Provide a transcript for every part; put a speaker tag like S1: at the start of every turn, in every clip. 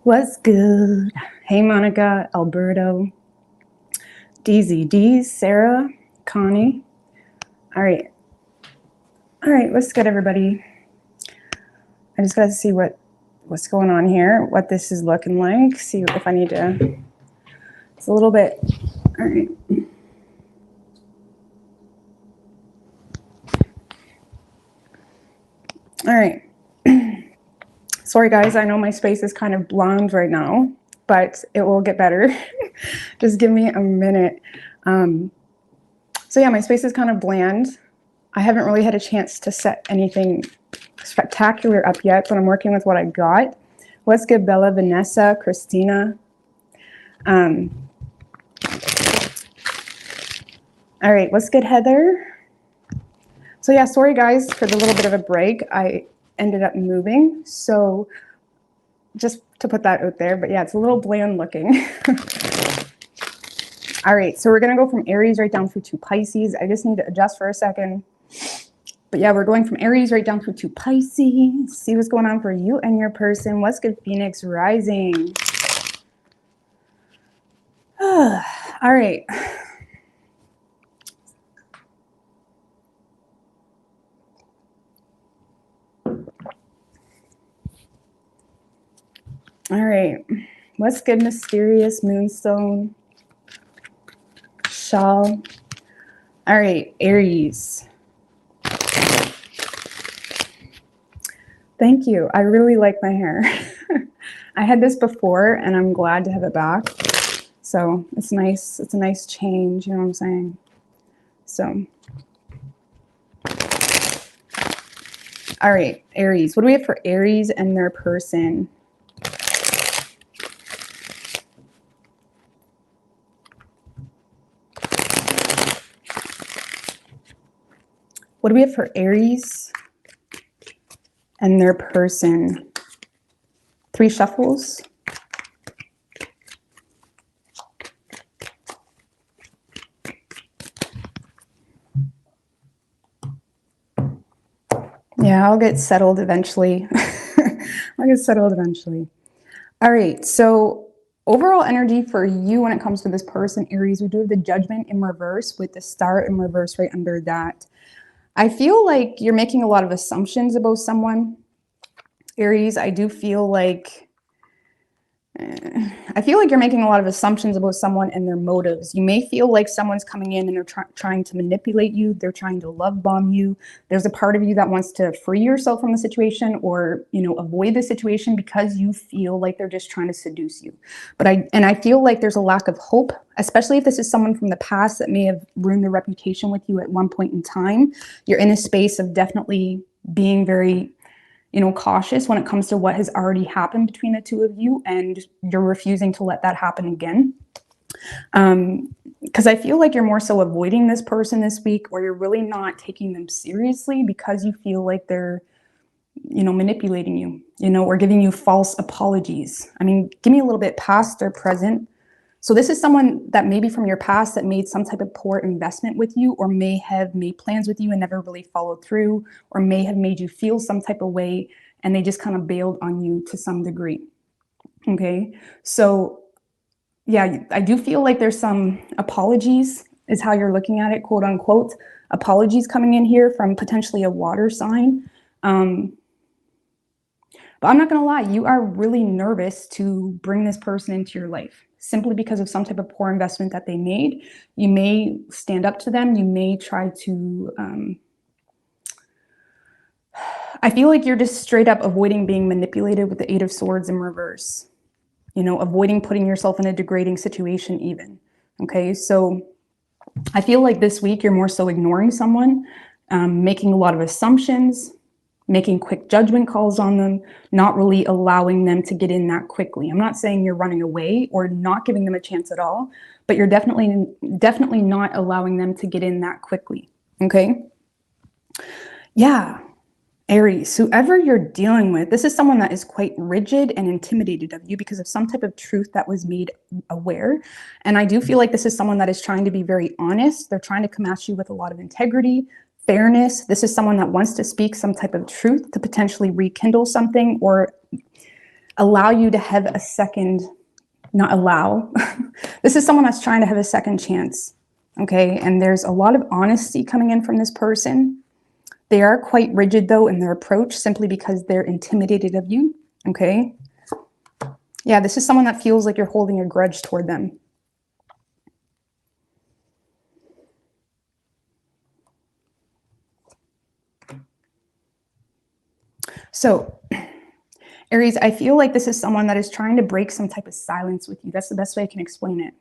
S1: What's good? Hey, Monica, Alberto, DZD, Sarah, Connie. All right. What's good, everybody? I just got to see what's going on here, what this is looking like, see if I need to. It's a little bit. All right. All right. Sorry, guys. I know my space is kind of blonde right now, but it will get better. Just give me a minute. So yeah, my space is kind of bland. I haven't really had a chance to set anything spectacular up yet, but I'm working with what I got. What's good, Bella, Vanessa, Christina? All right, what's good, Heather? So yeah, sorry guys for the little bit of a break. I ended up moving, so just to put that out there, but yeah, it's a little bland looking. All right, so we're gonna go from Aries right down through to Pisces. I just need to adjust for a second. But yeah, we're going from Aries right down through to Pisces. See what's going on for you and your person. What's good, Phoenix rising? All right. All right. What's good, Mysterious Moonstone? Shawl. All right, Aries. Thank you. I really like my hair. I had this before and I'm glad to have it back. So it's nice. It's a nice change. You know what I'm saying? So. All right, Aries. What do we have for Aries and their person? What do we have for Aries and their person? 3 shuffles. Yeah, I'll get settled eventually. I'll get settled eventually. All right, so overall energy for you when it comes to this person, Aries, we do have the Judgment in reverse with the Star in reverse right under that. I feel like you're making a lot of assumptions about someone, Aries. I do feel like you're making a lot of assumptions about someone and their motives. You may feel like someone's coming in and they're trying to manipulate you. They're trying to love bomb you. There's a part of you that wants to free yourself from the situation or, avoid the situation because you feel like they're just trying to seduce you. But I feel like there's a lack of hope, especially if this is someone from the past that may have ruined their reputation with you at one point in time. You're in a space of definitely being very cautious when it comes to what has already happened between the two of you, and you're refusing to let that happen again. Because I feel like you're more so avoiding this person this week, or you're really not taking them seriously because you feel like they're, manipulating you, or giving you false apologies. I mean, give me a little bit past or present. So this is someone that maybe from your past that made some type of poor investment with you, or may have made plans with you and never really followed through, or may have made you feel some type of way and they just kind of bailed on you to some degree. Okay, so yeah, I do feel like there's some apologies is how you're looking at it, quote unquote, apologies coming in here from potentially a water sign. But I'm not going to lie, you are really nervous to bring this person into your life simply because of some type of poor investment that they made. You may stand up to them. You may try to, I feel like you're just straight up avoiding being manipulated with the 8 of Swords in reverse, avoiding putting yourself in a degrading situation even. Okay, so I feel like this week you're more so ignoring someone, making a lot of assumptions, making quick judgment calls on them, not really allowing them to get in that quickly. I'm not saying you're running away or not giving them a chance at all, but you're definitely not allowing them to get in that quickly. Okay? Yeah. Aries, whoever you're dealing with, this is someone that is quite rigid and intimidated of you because of some type of truth that was made aware. And I do feel like this is someone that is trying to be very honest. They're trying to come at you with a lot of integrity, fairness. This is someone that wants to speak some type of truth to potentially rekindle something, or allow you to have a second, not allow. This is someone that's trying to have a second chance. Okay. And there's a lot of honesty coming in from this person. They are quite rigid though in their approach simply because they're intimidated of you. Okay. Yeah, this is someone that feels like you're holding a grudge toward them. So, Aries, I feel like this is someone that is trying to break some type of silence with you. That's the best way I can explain it.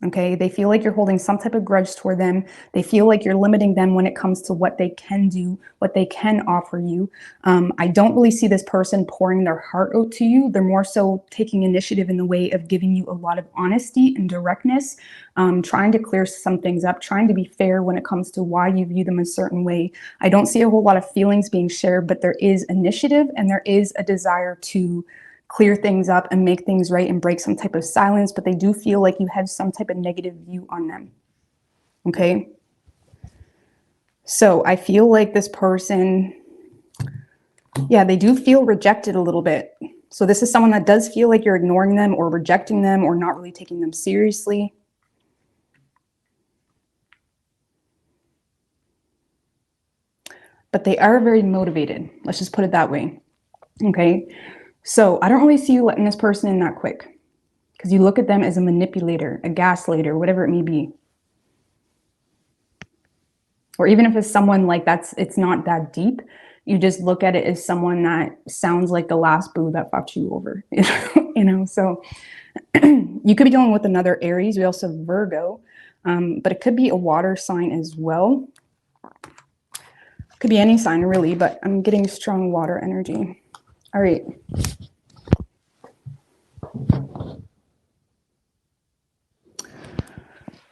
S1: Okay, they feel like you're holding some type of grudge toward them. They feel like you're limiting them when it comes to what they can do, what they can offer you. I don't really see this person pouring their heart out to you. They're more so taking initiative in the way of giving you a lot of honesty and directness, trying to clear some things up, trying to be fair when it comes to why you view them a certain way. I don't see a whole lot of feelings being shared, but there is initiative and there is a desire to clear things up and make things right and break some type of silence, but they do feel like you have some type of negative view on them. Okay. So I feel like this person, yeah, they do feel rejected a little bit. So this is someone that does feel like you're ignoring them or rejecting them or not really taking them seriously. But they are very motivated. Let's just put it that way. Okay. So I don't really see you letting this person in that quick because you look at them as a manipulator, a gaslighter, whatever it may be. Or even if it's someone like it's not that deep. You just look at it as someone that sounds like the last boo that fucked you over, you know? So you could be dealing with another Aries. We also have Virgo, but it could be a water sign as well. Could be any sign really, but I'm getting strong water energy. All right.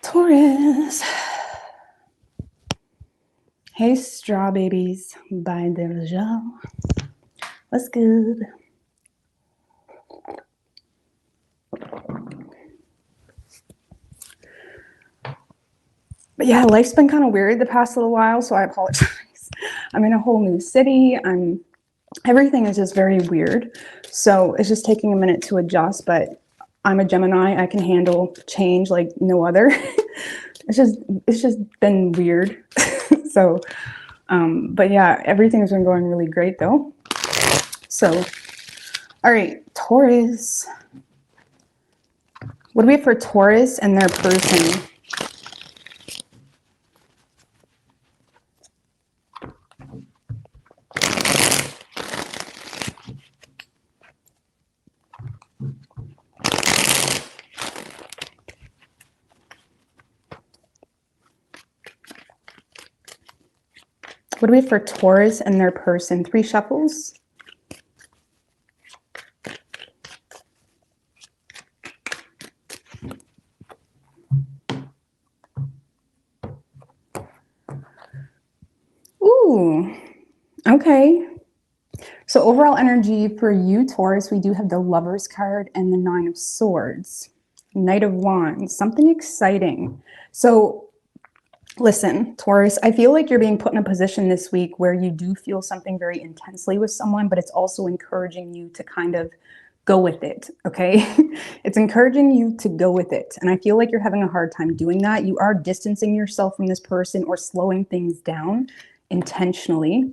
S1: Taurus. Hey, straw babies by Deja. What's good? But yeah, life's been kind of weird the past little while, so I apologize. I'm in a whole new city. Everything is just very weird. So it's just taking a minute to adjust, but I'm a Gemini. I can handle change like no other. It's just been weird. So, but yeah, everything's been going really great though. So, all right, Taurus. What do we have for Taurus and their person? What do we have for Taurus and their person? 3 shuffles. Ooh, okay. So overall energy for you, Taurus, we do have the Lovers card and the 9 of Swords. Knight of Wands, something exciting. So listen, Taurus, I feel like you're being put in a position this week where you do feel something very intensely with someone, but it's also encouraging you to kind of go with it, okay? It's encouraging you to go with it. And I feel like you're having a hard time doing that. You are distancing yourself from this person or slowing things down intentionally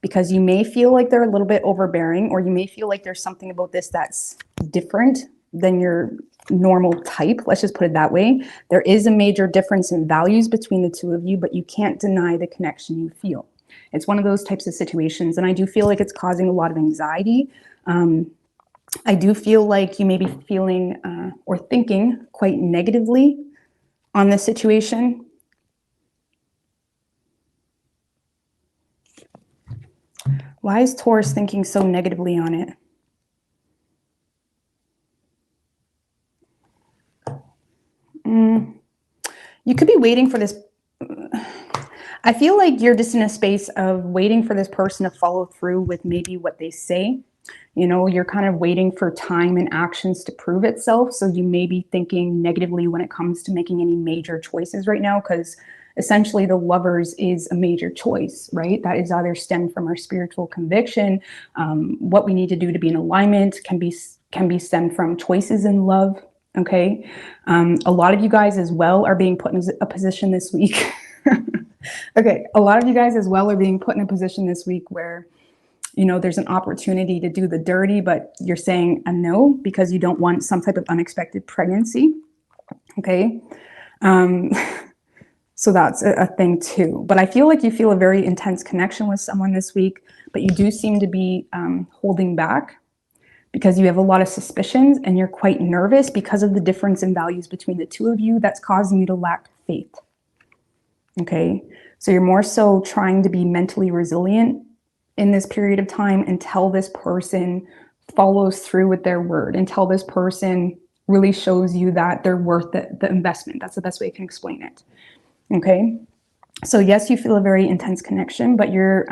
S1: because you may feel like they're a little bit overbearing, or you may feel like there's something about this that's different than your normal type. Let's just put it that way. There is a major difference in values between the two of you, but you can't deny the connection you feel. It's one of those types of situations. And I do feel like it's causing a lot of anxiety. I do feel like you may be feeling or thinking quite negatively on this situation. Why is Taurus thinking so negatively on it? You could be waiting for this. I feel like you're just in a space of waiting for this person to follow through with maybe what they say. You know, you're kind of waiting for time and actions to prove itself. So you may be thinking negatively when it comes to making any major choices right now, because essentially the Lovers is a major choice, right? That is either stemmed from our spiritual conviction, what we need to do to be in alignment, can be stemmed from choices in love. Okay, a lot of you guys as well are being put in a position this week. Okay, a lot of you guys as well are being put in a position this week where, you know, there's an opportunity to do the dirty, but you're saying a no because you don't want some type of unexpected pregnancy. Okay. So that's a thing too. But I feel like you feel a very intense connection with someone this week, but you do seem to be holding back because you have a lot of suspicions and you're quite nervous because of the difference in values between the two of you that's causing you to lack faith. Okay. So you're more so trying to be mentally resilient in this period of time until this person follows through with their word, until this person really shows you that they're worth the investment. That's the best way I can explain it. Okay. So yes, you feel a very intense connection, but you're,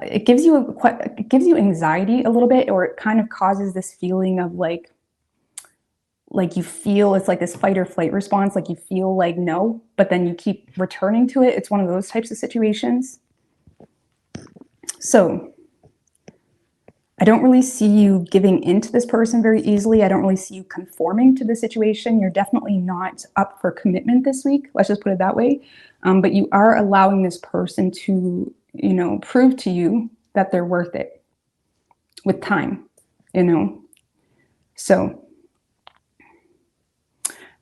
S1: it gives you anxiety a little bit, or it kind of causes this feeling of like you feel it's like this fight or flight response, like you feel like no, but then you keep returning to it. It's one of those types of situations. So I don't really see you giving into this person very easily. I don't really see you conforming to the situation. You're definitely not up for commitment this week. Let's just put it that way. But you are allowing this person to, you know, prove to you that they're worth it with time, you know. So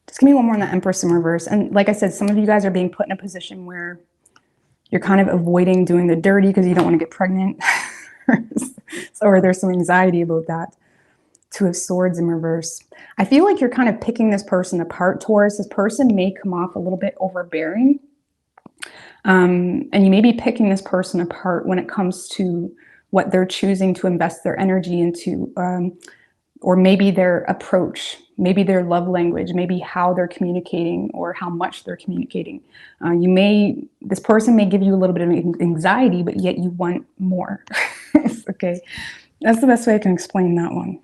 S1: just give me one more on the Empress in reverse. And like I said, some of you guys are being put in a position where you're kind of avoiding doing the dirty because you don't want to get pregnant. Or there's some anxiety about that. Two of Swords in reverse. I feel like you're kind of picking this person apart, Taurus. This person may come off a little bit overbearing. And you may be picking this person apart when it comes to what they're choosing to invest their energy into, or maybe their approach, maybe their love language, maybe how they're communicating or how much they're communicating. This person may give you a little bit of anxiety, but yet you want more. Okay, that's the best way I can explain that one.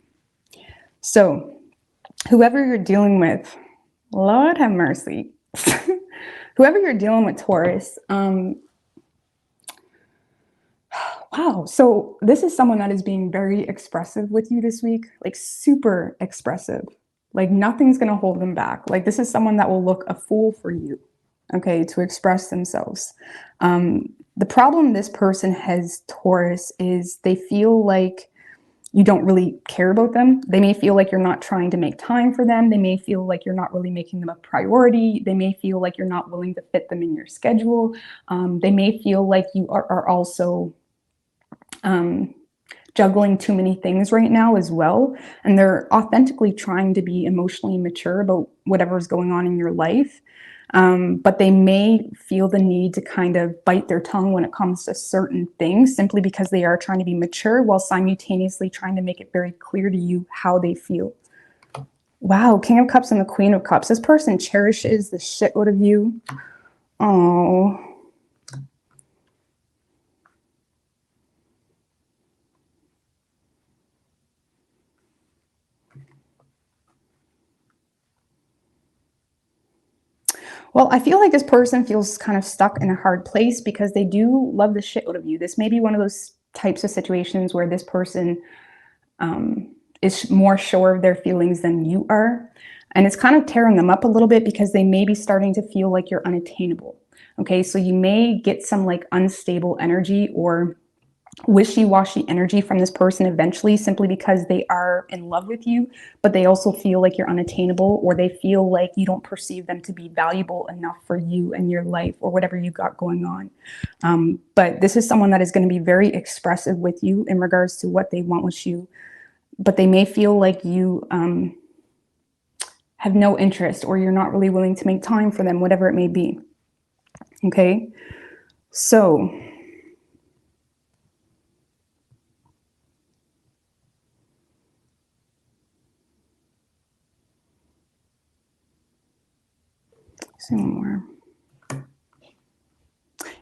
S1: So whoever you're dealing with, Lord have mercy. Whoever you're dealing with, Taurus, wow. So this is someone that is being very expressive with you this week, like super expressive. Like nothing's going to hold them back. Like this is someone that will look a fool for you, okay, to express themselves. The problem this person has, Taurus, is they feel like you don't really care about them. They may feel like you're not trying to make time for them. They may feel like you're not really making them a priority. They may feel like you're not willing to fit them in your schedule. They may feel like you are also juggling too many things right now as well. And they're authentically trying to be emotionally mature about whatever's going on in your life. But they may feel the need to kind of bite their tongue when it comes to certain things, simply because they are trying to be mature while simultaneously trying to make it very clear to you how they feel. Wow, King of Cups and the Queen of Cups. This person cherishes the shit out of you. Oh. Well, I feel like this person feels kind of stuck in a hard place because they do love the shit out of you. This may be one of those types of situations where this person is more sure of their feelings than you are. And it's kind of tearing them up a little bit because they may be starting to feel like you're unattainable. Okay, so you may get some like unstable energy or wishy-washy energy from this person eventually, simply because they are in love with you, but they also feel like you're unattainable, or they feel like you don't perceive them to be valuable enough for you and your life or whatever you got going on. But this is someone that is going to be very expressive with you in regards to what they want with you, but they may feel like you have no interest, or you're not really willing to make time for them, whatever it may be. Okay, so see one more.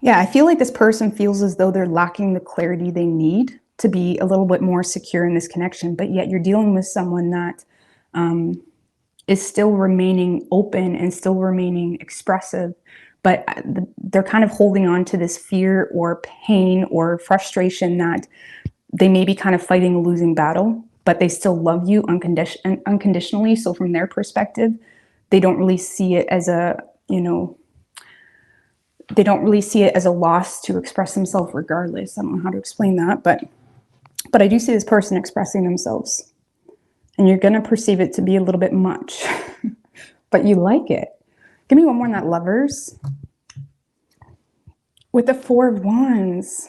S1: Yeah, I feel like this person feels as though they're lacking the clarity they need to be a little bit more secure in this connection, but yet you're dealing with someone that is still remaining open and still remaining expressive, but they're kind of holding on to this fear or pain or frustration that they may be kind of fighting a losing battle, but they still love you unconditionally. So from their perspective, they don't really see it as a, they don't really see it as a loss to express themselves regardless. I don't know how to explain that, but I do see this person expressing themselves, and you're going to perceive it to be a little bit much, but you like it. Give me one more on that, Lovers. With the Four of Wands,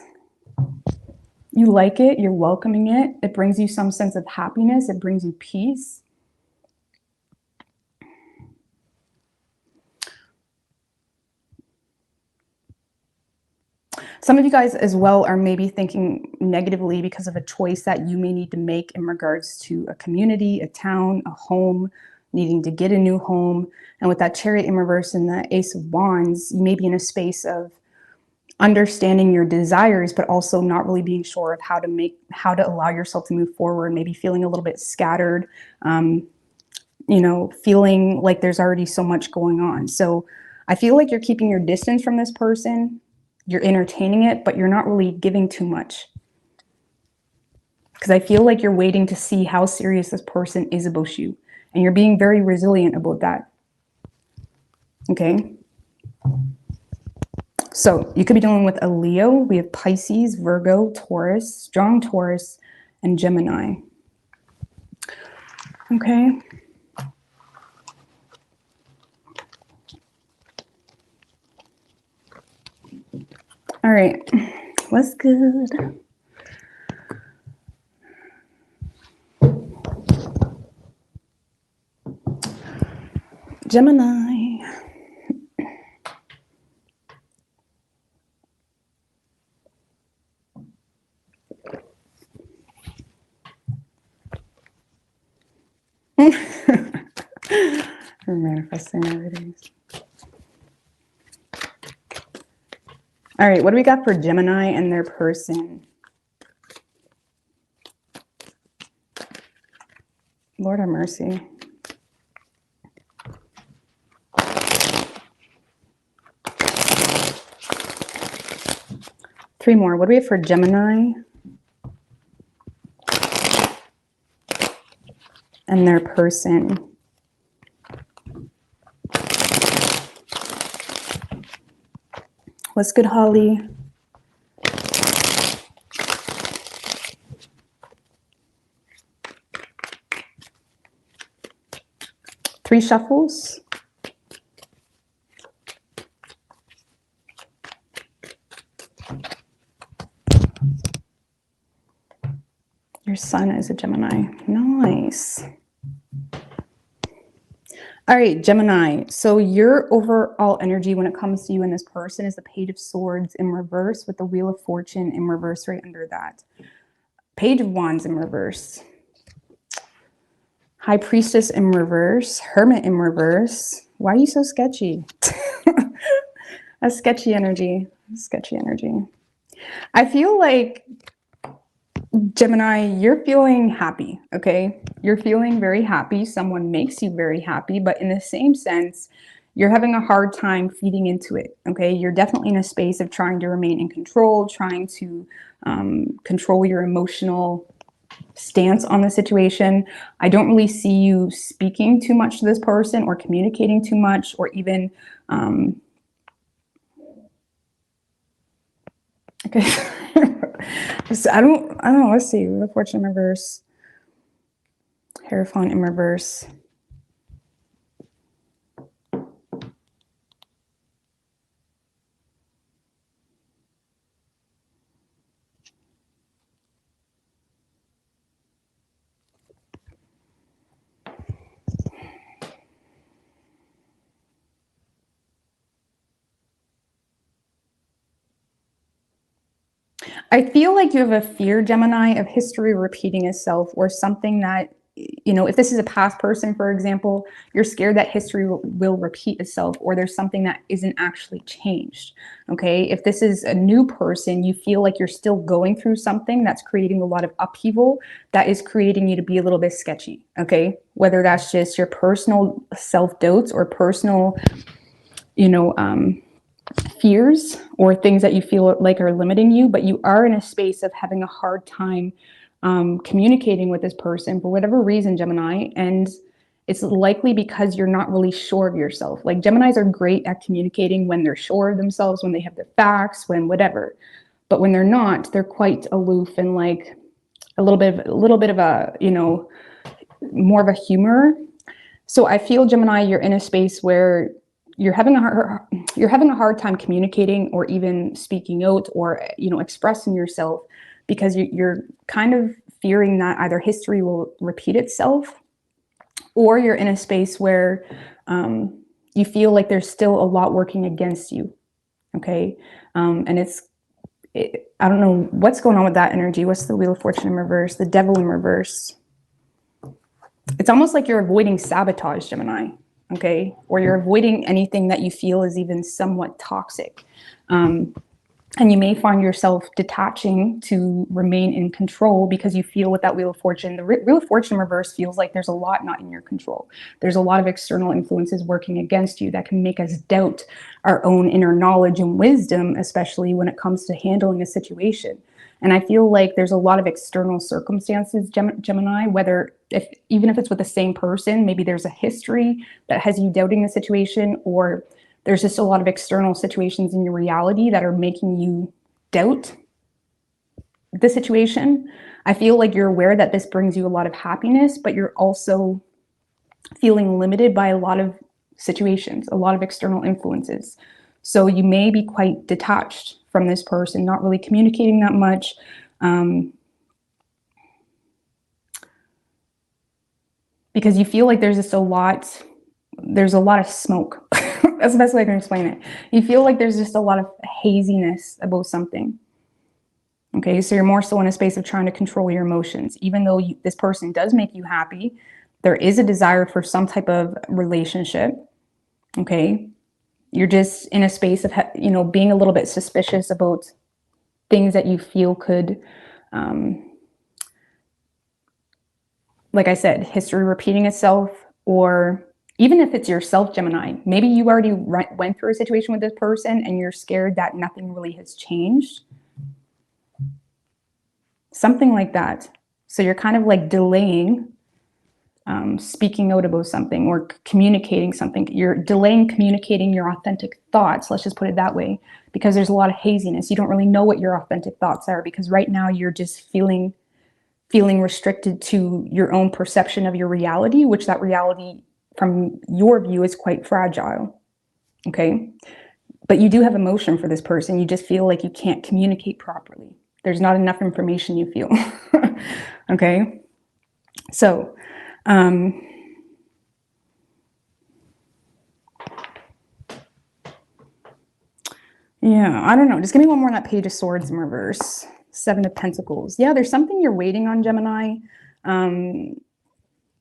S1: you like it, you're welcoming it. It brings you some sense of happiness. It brings you peace. Some of you guys as well are maybe thinking negatively because of a choice that you may need to make in regards to a community, a town, a home, needing to get a new home. And with that Chariot in reverse and the Ace of Wands, you may be in a space of understanding your desires, but also not really being sure of how to allow yourself to move forward, maybe feeling a little bit scattered, feeling like there's already so much going on. So I feel like you're keeping your distance from this person. You're entertaining it, but you're not really giving too much. Because I feel like you're waiting to see how serious this person is about you. And you're being very resilient about that. Okay? So you could be dealing with a Leo. We have Pisces, Virgo, Taurus, strong Taurus, and Gemini. Okay? All right. What's good? Gemini. We're manifesting everything. All right, what do we got for Gemini and their person? Lord have mercy. Three more. What do we have for Gemini and their person? What's good, Holly? Three shuffles. Your sun is a Gemini. Nice. All right, Gemini. So your overall energy when it comes to you and this person is the Page of Swords in reverse with the Wheel of Fortune in reverse right under that. Page of Wands in reverse. High Priestess in reverse. Hermit in reverse. Why are you so sketchy? A sketchy energy. Sketchy energy. I feel like, Gemini, you're feeling happy, okay? You're feeling very happy. Someone makes you very happy, but in the same sense, you're having a hard time feeding into it, okay? You're definitely in a space of trying to remain in control, trying to control your emotional stance on the situation. I don't really see you speaking too much to this person or communicating too much or even, okay. So I don't know. Let's see. The Fortune in reverse. Hierophant in reverse. I feel like you have a fear, Gemini, of history repeating itself or something that you know, if this is a past person, for example, you're scared that history will repeat itself, or there's something that isn't actually changed. Okay. If this is a new person, you feel like you're still going through something that's creating a lot of upheaval, that is creating you to be a little bit sketchy. Okay. Whether that's just your personal self-doubts or personal, you know, fears or things that you feel like are limiting you, but you are in a space of having a hard time communicating with this person for whatever reason, Gemini. And it's likely because you're not really sure of yourself. Like, Geminis are great at communicating when they're sure of themselves, when they have the facts, when whatever. But when they're not, they're quite aloof and like a little bit of a, you know, more of a humor. So I feel, Gemini, you're in a space where you're having a hard time communicating or even speaking out or, you know, expressing yourself, because you're kind of fearing that either history will repeat itself, or you're in a space where you feel like there's still a lot working against you. Okay. And I don't know what's going on with that energy. What's the Wheel of Fortune in reverse? The Devil in reverse. It's almost like you're avoiding sabotage, Gemini. Okay. Or you're avoiding anything that you feel is even somewhat toxic. And you may find yourself detaching to remain in control because you feel with that Wheel of Fortune, the Wheel of Fortune in reverse feels like there's a lot not in your control. There's a lot of external influences working against you that can make us doubt our own inner knowledge and wisdom, especially when it comes to handling a situation. And I feel like there's a lot of external circumstances, Gemini, even if it's with the same person, maybe there's a history that has you doubting the situation, or there's just a lot of external situations in your reality that are making you doubt the situation. I feel like you're aware that this brings you a lot of happiness, but you're also feeling limited by a lot of situations, a lot of external influences. So you may be quite detached from this person, not really communicating that much. Because you feel like there's just a lot of smoke. That's the best way I can explain it. You feel like there's just a lot of haziness about something. Okay, so you're more so in a space of trying to control your emotions. Even though this person does make you happy, there is a desire for some type of relationship. Okay, you're just in a space of, you know, being a little bit suspicious about things that you feel could, like I said, history repeating itself, or even if it's yourself, Gemini, maybe you already went through a situation with this person and you're scared that nothing really has changed. Something like that. So you're kind of like delaying speaking out about something or communicating something. You're delaying communicating your authentic thoughts, let's just put it that way, because there's a lot of haziness. You don't really know what your authentic thoughts are, because right now you're just feeling restricted to your own perception of your reality, which that reality from your view is quite fragile. Okay. But you do have emotion for this person. You just feel like you can't communicate properly. There's not enough information, you feel. Okay. So, yeah, I don't know. Just give me one more on that Page of Swords in reverse. Seven of Pentacles. Yeah, there's something you're waiting on, Gemini.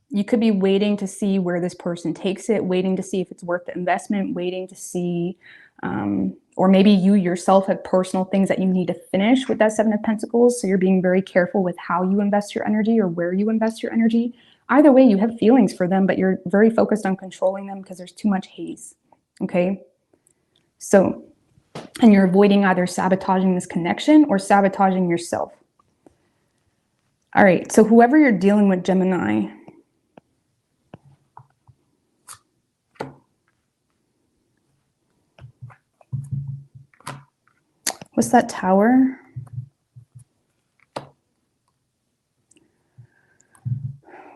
S1: You could be waiting to see where this person takes it, waiting to see if it's worth the investment, waiting to see, or maybe you yourself have personal things that you need to finish with that Seven of Pentacles. So you're being very careful with how you invest your energy or where you invest your energy. Either way, you have feelings for them, but you're very focused on controlling them because there's too much haze. Okay. So, and you're avoiding either sabotaging this connection or sabotaging yourself. All right. So whoever you're dealing with, Gemini, what's that Tower?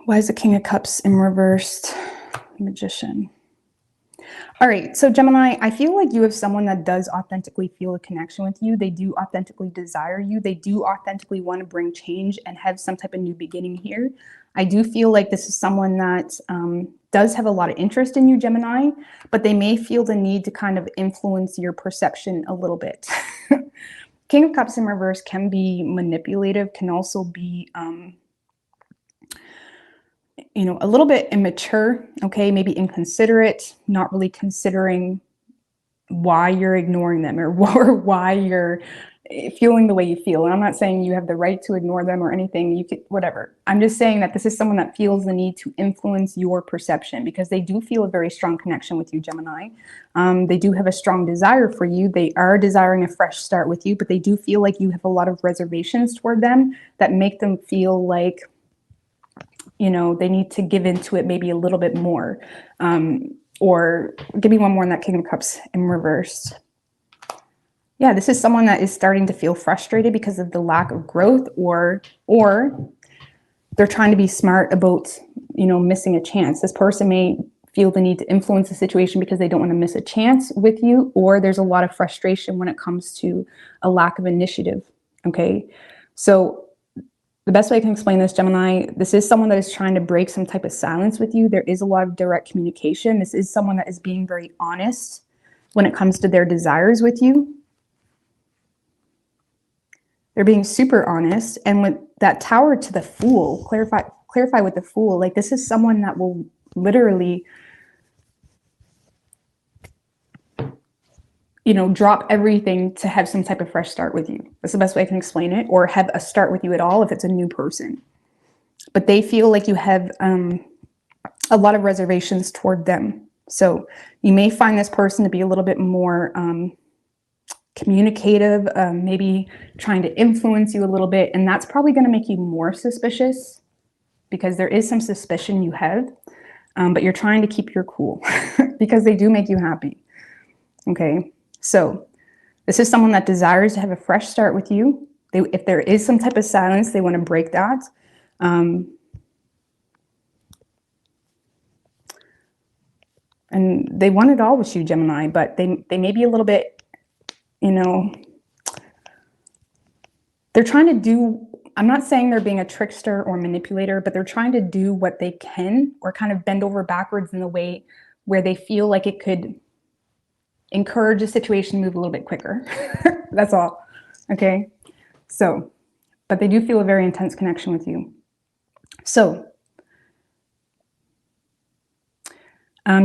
S1: Why is the King of Cups in reversed? Magician. All right, so Gemini, I feel like you have someone that does authentically feel a connection with you. They do authentically desire you. They do authentically want to bring change and have some type of new beginning here. I do feel like this is someone that does have a lot of interest in you, Gemini, but they may feel the need to kind of influence your perception a little bit. King of Cups in reverse can be manipulative, can also be you know, a little bit immature, okay, maybe inconsiderate, not really considering why you're ignoring them or why you're feeling the way you feel. And I'm not saying you have the right to ignore them or anything. You could, whatever. I'm just saying that this is someone that feels the need to influence your perception because they do feel a very strong connection with you, Gemini. They do have a strong desire for you. They are desiring a fresh start with you, but they do feel like you have a lot of reservations toward them that make them feel like, you know, they need to give into it maybe a little bit more. Or give me one more on that King of Cups in reverse. Yeah, this is someone that is starting to feel frustrated because of the lack of growth, or they're trying to be smart about, you know, missing a chance. This person may feel the need to influence the situation because they don't want to miss a chance with you, or there's a lot of frustration when it comes to a lack of initiative. Okay, so the best way I can explain this, Gemini, this is someone that is trying to break some type of silence with you. There is a lot of direct communication. This is someone that is being very honest when it comes to their desires with you. They're being super honest. And with that Tower to the Fool, clarify with the Fool, like this is someone that will literally, you know, drop everything to have some type of fresh start with you. That's the best way I can explain it, or have a start with you at all if it's a new person. But they feel like you have a lot of reservations toward them. So you may find this person to be a little bit more communicative, maybe trying to influence you a little bit. And that's probably going to make you more suspicious because there is some suspicion you have, but you're trying to keep your cool because they do make you happy. Okay, so this is someone that desires to have a fresh start with you. If there is some type of silence, they want to break that. And they want it all with you, Gemini, but they may be a little bit, you know, they're trying to do, I'm not saying they're being a trickster or manipulator, but they're trying to do what they can or kind of bend over backwards in the way where they feel like it could encourage a situation to move a little bit quicker. That's all. Okay. So, but they do feel a very intense connection with you. So,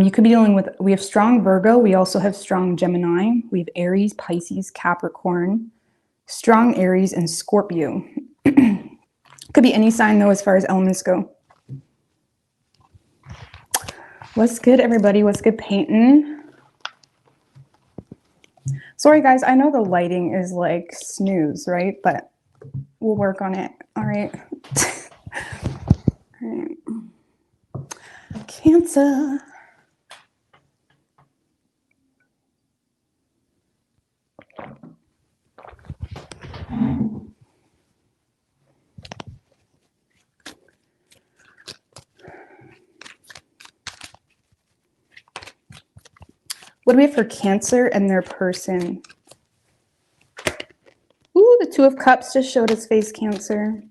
S1: you could be dealing with, we have strong Virgo. We also have strong Gemini. We have Aries, Pisces, Capricorn, strong Aries, and Scorpio. Could be any sign though, as far as elements go. What's good, everybody? What's good, painting? Sorry, guys. I know the lighting is like snooze, right? But we'll work on it. All right. All right. Cancer. What do we have for Cancer and their person? Ooh, the Two of Cups just showed its face, Cancer.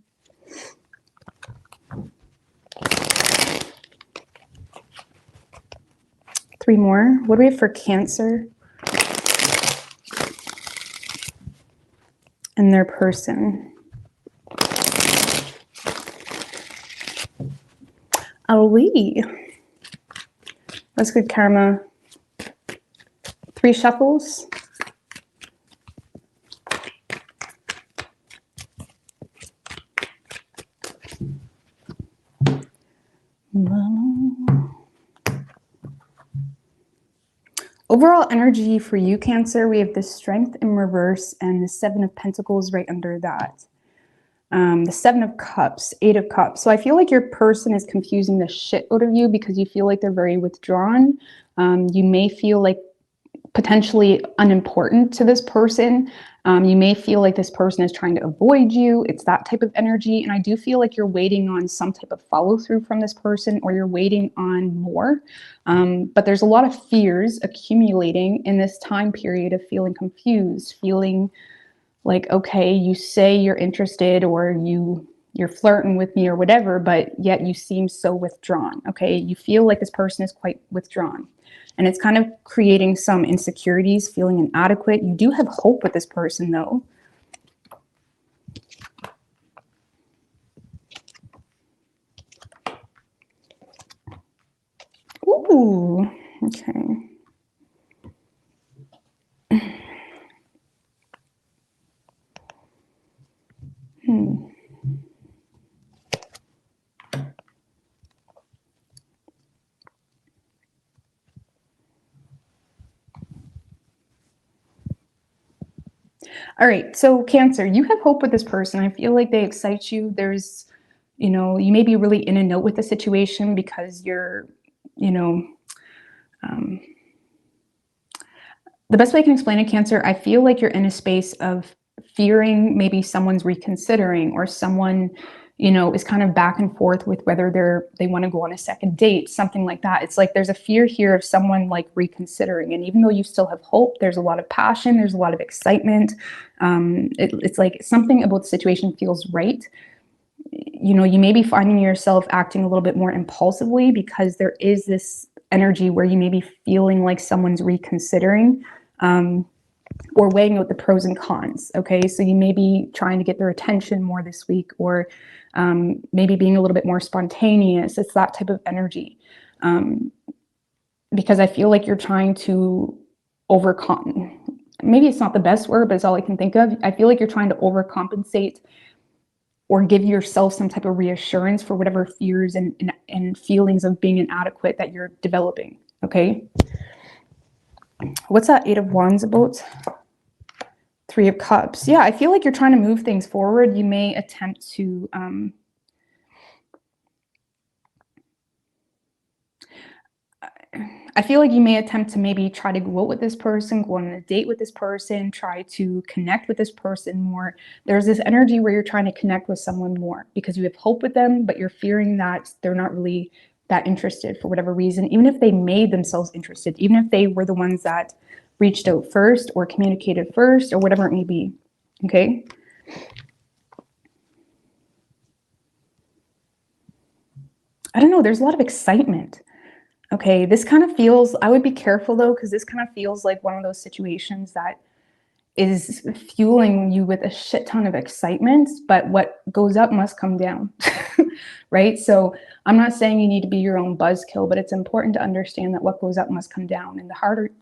S1: Three more. What do we have for Cancer and their person? Ali. That's good karma. 3 shuffles. Overall energy for you, Cancer, we have the Strength in reverse and the 7 of Pentacles right under that. The 7 of Cups, 8 of Cups. So I feel like your person is confusing the shit out of you because you feel like they're very withdrawn. You may feel like potentially unimportant to this person. You may feel like this person is trying to avoid you. It's that type of energy. And I do feel like you're waiting on some type of follow through from this person, or you're waiting on more. But there's a lot of fears accumulating in this time period of feeling confused, feeling like, okay, you say you're interested or you're flirting with me or whatever, but yet you seem so withdrawn. Okay, you feel like this person is quite withdrawn. And it's kind of creating some insecurities, feeling inadequate. You do have hope with this person, though. Ooh, okay. Hmm. All right, so Cancer, you have hope with this person. I feel like they excite you. There's, you may be really in a note with the situation because you're, you know, um, the best way I can explain it, Cancer, I feel like you're in a space of fearing maybe someone's reconsidering or someone, is kind of back and forth with whether they want to go on a second date, something like that. It's like there's a fear here of someone like reconsidering. And even though you still have hope, there's a lot of passion, there's a lot of excitement. It's like something about the situation feels right. You may be finding yourself acting a little bit more impulsively because there is this energy where you may be feeling like someone's reconsidering, or weighing out the pros and cons. Okay, so you may be trying to get their attention more this week, or maybe being a little bit more spontaneous. It's that type of energy, because I feel like you're trying to overcome. Maybe it's not the best word, but it's all I can think of. I feel like you're trying to overcompensate or give yourself some type of reassurance for whatever fears and feelings of being inadequate that you're developing. Okay. What's that Eight of Wands about? Three of Cups. Yeah, I feel like you're trying to move things forward. You may attempt to, I feel like you may attempt to maybe try to go out with this person, go on a date with this person, try to connect with this person more. There's this energy where you're trying to connect with someone more because you have hope with them, but you're fearing that they're not really that interested for whatever reason, even if they made themselves interested, even if they were the ones that reached out first or communicated first or whatever it may be. Okay. I don't know. There's a lot of excitement. Okay, this kind of feels, I would be careful though, because this kind of feels like one of those situations that is fueling you with a shit ton of excitement, but what goes up must come down, right? So I'm not saying you need to be your own buzzkill, but it's important to understand that what goes up must come down. And the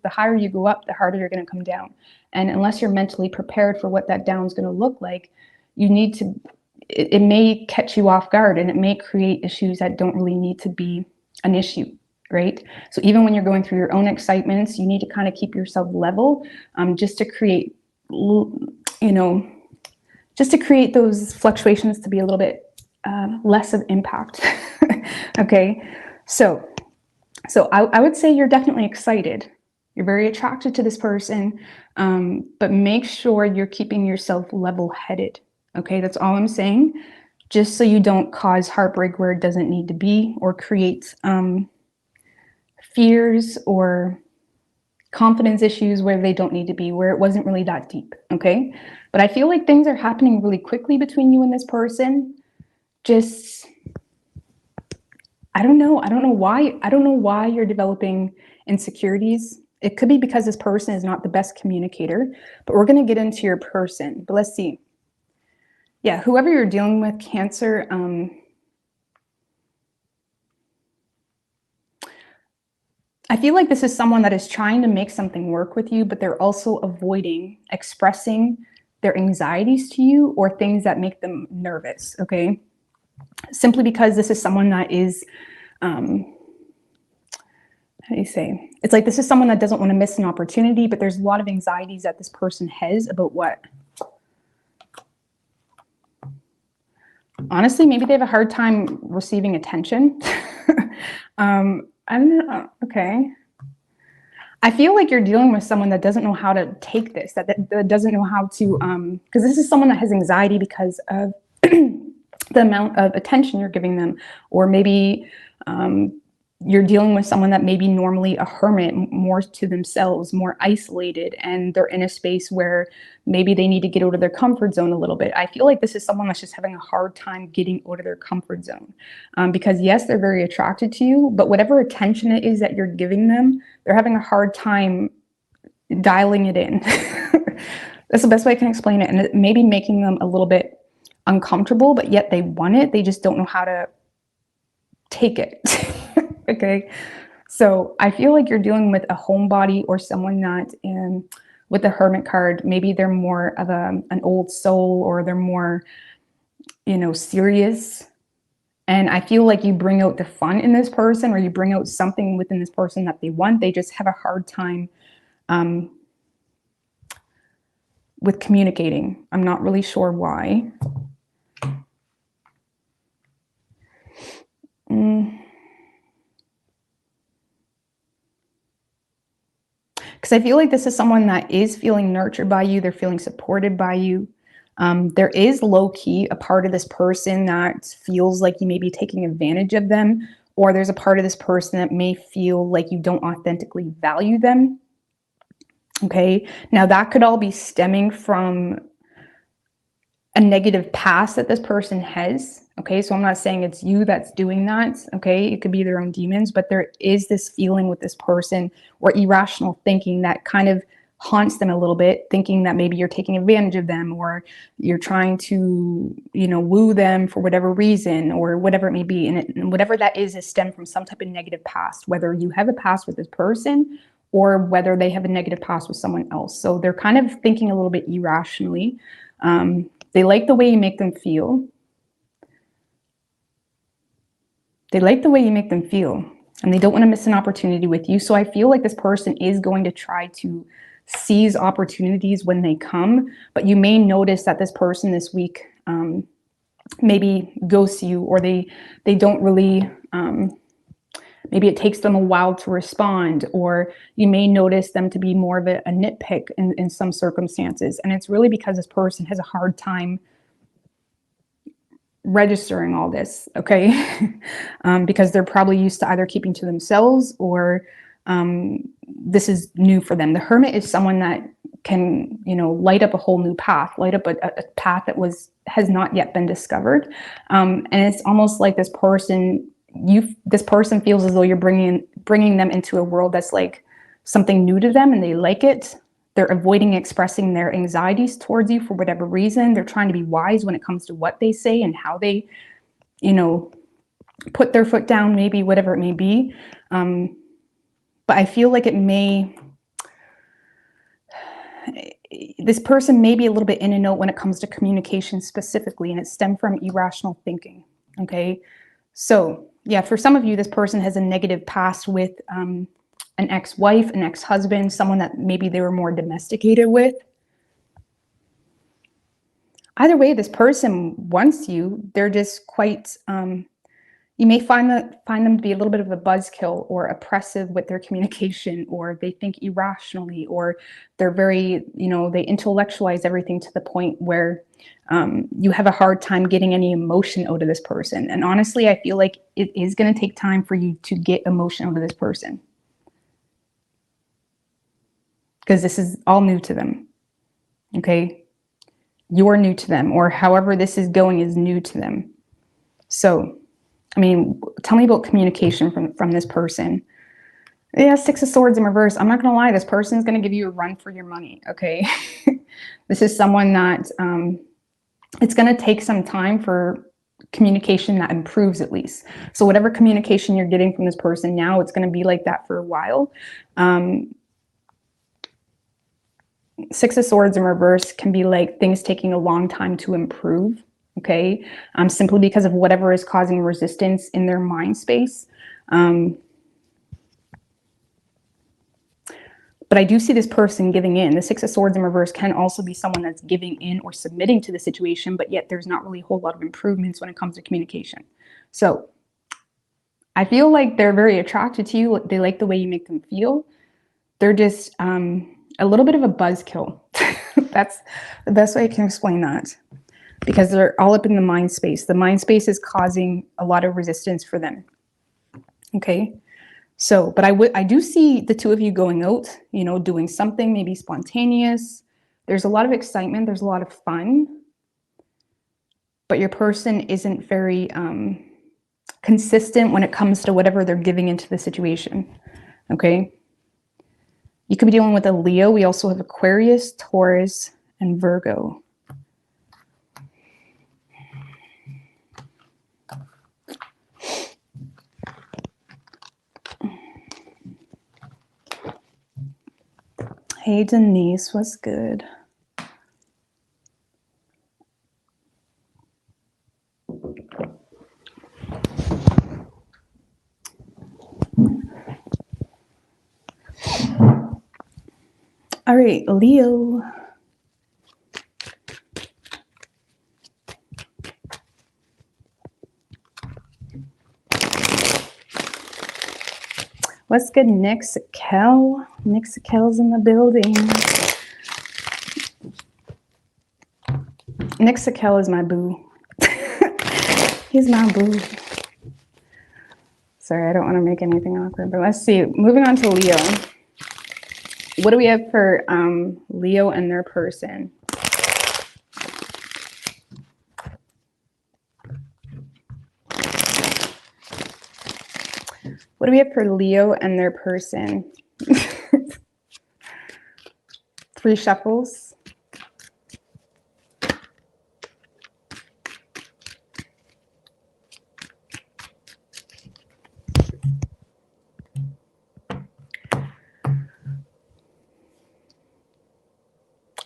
S1: higher you go up, the harder you're going to come down. And unless you're mentally prepared for what that down is going to look like, you need to, it may catch you off guard and it may create issues that don't really need to be an issue. Right? So even when you're going through your own excitements, you need to kind of keep yourself level, just to create, just to create those fluctuations to be a little bit less of impact. Okay, so I would say you're definitely excited. You're very attracted to this person, but make sure you're keeping yourself level-headed. Okay, that's all I'm saying, just so you don't cause heartbreak where it doesn't need to be, or create fears or confidence issues where they don't need to be, where it wasn't really that deep. Okay. But I feel like things are happening really quickly between you and this person. Just, I don't know why you're developing insecurities. It could be because this person is not the best communicator, but we're going to get into your person. But let's see. Yeah. Whoever you're dealing with, Cancer, I feel like this is someone that is trying to make something work with you, but they're also avoiding expressing their anxieties to you or things that make them nervous, okay? Simply because this is someone that is, how do you say? It's like this is someone that doesn't want to miss an opportunity, but there's a lot of anxieties that this person has about what? Honestly, maybe they have a hard time receiving attention. I don't know. Okay. I feel like you're dealing with someone that doesn't know how to take this, that doesn't know how to, because this is someone that has anxiety because of the amount of attention you're giving them, or maybe you're dealing with someone that may be normally a hermit, more to themselves, more isolated, and they're in a space where maybe they need to get out of their comfort zone a little bit. I feel like this is someone that's just having a hard time getting out of their comfort zone, because yes, they're very attracted to you, but whatever attention it is that you're giving them, they're having a hard time dialing it in. That's the best way I can explain it. And it may be making them a little bit uncomfortable, but yet they want it. They just don't know how to take it. Okay. So I feel like you're dealing with a homebody or someone that with the Hermit card, maybe they're more of an old soul, or they're more, serious. And I feel like you bring out the fun in this person, or you bring out something within this person that they want. They just have a hard time with communicating. I'm not really sure why. Because I feel like this is someone that is feeling nurtured by you. They're feeling supported by you. There is low-key a part of this person that feels like you may be taking advantage of them, or there's a part of this person that may feel like you don't authentically value them. Okay, now that could all be stemming from a negative past that this person has. Okay, so I'm not saying it's you that's doing that. Okay, it could be their own demons, but there is this feeling with this person, or irrational thinking that kind of haunts them a little bit, thinking that maybe you're taking advantage of them, or you're trying to, woo them for whatever reason, or whatever it may be. And whatever that is stemmed from some type of negative past, whether you have a past with this person or whether they have a negative past with someone else. So they're kind of thinking a little bit irrationally. They like the way you make them feel. They like the way you make them feel, and they don't want to miss an opportunity with you. So I feel like this person is going to try to seize opportunities when they come, but you may notice that this person this week maybe ghosts you, or they don't really, maybe it takes them a while to respond, or you may notice them to be more of a nitpick in some circumstances. And it's really because this person has a hard time registering all this, okay? Because they're probably used to either keeping to themselves, or this is new for them. The Hermit is someone that can, light up a whole new path, light up a path that has not yet been discovered. And it's almost like this person feels as though you're bringing them into a world that's like something new to them, and they like it. They're avoiding expressing their anxieties towards you for whatever reason. They're trying to be wise when it comes to what they say and how they, put their foot down, maybe, whatever it may be. But I feel like this person may be a little bit in and out when it comes to communication specifically, and it stemmed from irrational thinking. Okay. So yeah, for some of you, this person has a negative past with an ex-wife, an ex-husband, someone that maybe they were more domesticated with. Either way, this person wants you. They're just quite, you may find them to be a little bit of a buzzkill, or oppressive with their communication, or they think irrationally, or they're very, they intellectualize everything to the point where you have a hard time getting any emotion out of this person. And honestly, I feel like it is going to take time for you to get emotion out of this person, because this is all new to them. Okay, you're new to them, or however this is going is new to them. So, I mean, tell me about communication from this person. Yeah, Six of Swords in reverse. I'm not going to lie, this person is going to give you a run for your money. Okay, this is someone that it's going to take some time for communication that improves, at least. So whatever communication you're getting from this person now, it's going to be like that for a while. Six of Swords in reverse can be like things taking a long time to improve, okay? Simply because of whatever is causing resistance in their mind space. But I do see this person giving in. The Six of Swords in reverse can also be someone that's giving in or submitting to the situation, but yet there's not really a whole lot of improvements when it comes to communication. So I feel like they're very attracted to you. They like the way you make them feel. They're just a little bit of a buzzkill. That's the best way I can explain that, because they're all up in the mind space. The mind space is causing a lot of resistance for them. Okay. So, but I do see the two of you going out, doing something maybe spontaneous. There's a lot of excitement. There's a lot of fun, but your person isn't very consistent when it comes to whatever they're giving into the situation. Okay. You could be dealing with a Leo. We also have Aquarius, Taurus, and Virgo. Hey, Denise, what's good? All right, Leo. What's good, Nick Sakel? Nick Sakel's in the building. Nick Sakel is my boo. He's my boo. Sorry, I don't want to make anything awkward, but let's see. Moving on to Leo. What do we have for Leo and their person? What do we have for Leo and their person? 3 shuffles.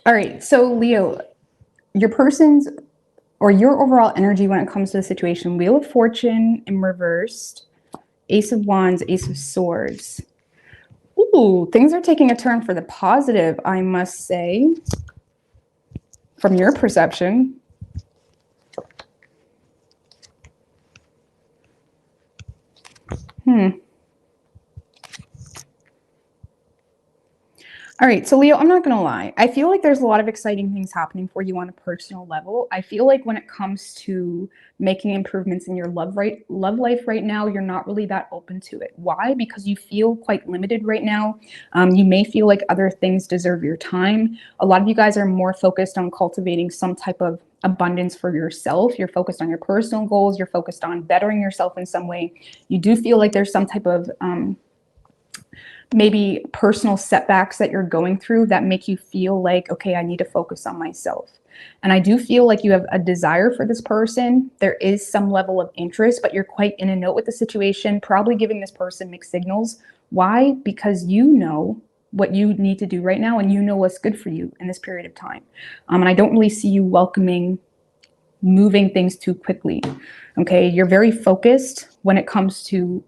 S1: All right, so Leo, your person's or your overall energy when it comes to the situation, Wheel of Fortune in reversed, Ace of Wands, Ace of Swords. Ooh, things are taking a turn for the positive, I must say, from your perception. All right, so Leo, I'm not gonna lie. I feel like there's a lot of exciting things happening for you on a personal level. I feel like when it comes to making improvements in your love life right now, you're not really that open to it. Why? Because you feel quite limited right now. You may feel like other things deserve your time. A lot of you guys are more focused on cultivating some type of abundance for yourself. You're focused on your personal goals. You're focused on bettering yourself in some way. You do feel like there's some type of maybe personal setbacks that you're going through that make you feel like, okay, I need to focus on myself. And I do feel like you have a desire for this person. There is some level of interest, but you're quite in and out with the situation, probably giving this person mixed signals. Why? Because you know what you need to do right now, and you know what's good for you in this period of time. And I don't really see you moving things too quickly. Okay, you're very focused when it comes to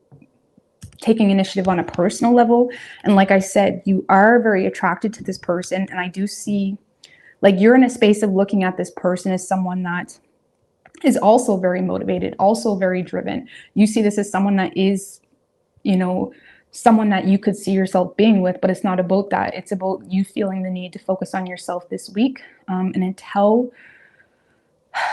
S1: taking initiative on a personal level. And like I said, you are very attracted to this person. And I do see like you're in a space of looking at this person as someone that is also very motivated, also very driven. You see this as someone that is, someone that you could see yourself being with, but it's not about that. It's about you feeling the need to focus on yourself this week. And until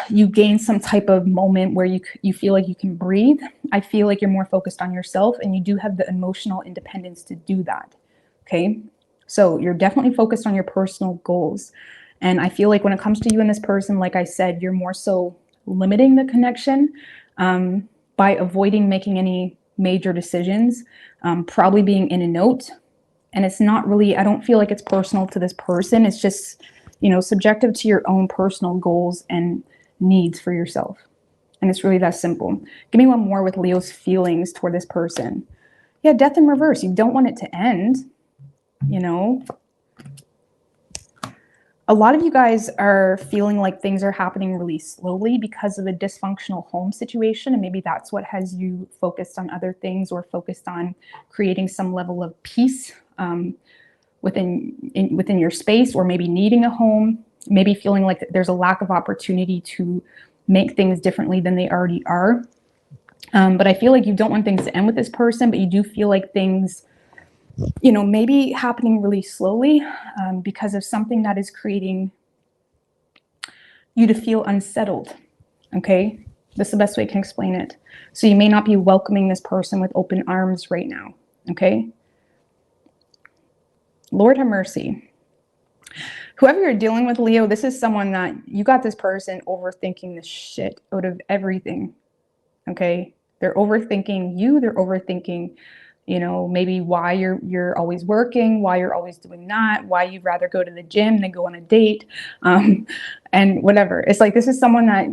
S1: you gain some type of moment where you feel like you can breathe, I feel like you're more focused on yourself, and you do have the emotional independence to do that. Okay, so you're definitely focused on your personal goals, and I feel like when it comes to you and this person, like I said, you're more so limiting the connection by avoiding making any major decisions, probably being in and out. And it's not really, I don't feel like it's personal to this person. It's just subjective to your own personal goals and needs for yourself. And it's really that simple. Give me one more with Leo's feelings toward this person. Yeah, death in reverse. You don't want it to end, A lot of you guys are feeling like things are happening really slowly because of a dysfunctional home situation. And maybe that's what has you focused on other things or focused on creating some level of peace within your space, or maybe needing a home, maybe feeling like there's a lack of opportunity to make things differently than they already are. But I feel like you don't want things to end with this person, but you do feel like things, maybe happening really slowly because of something that is creating you to feel unsettled. Okay, this is the best way I can explain it. So you may not be welcoming this person with open arms right now. Okay. Lord have mercy. Whoever you're dealing with, Leo, this is someone that you got this person overthinking the shit out of everything. Okay. They're overthinking you. They're overthinking, maybe why you're always working, why you're always doing that, why you'd rather go to the gym than go on a date, and whatever. It's like, this is someone that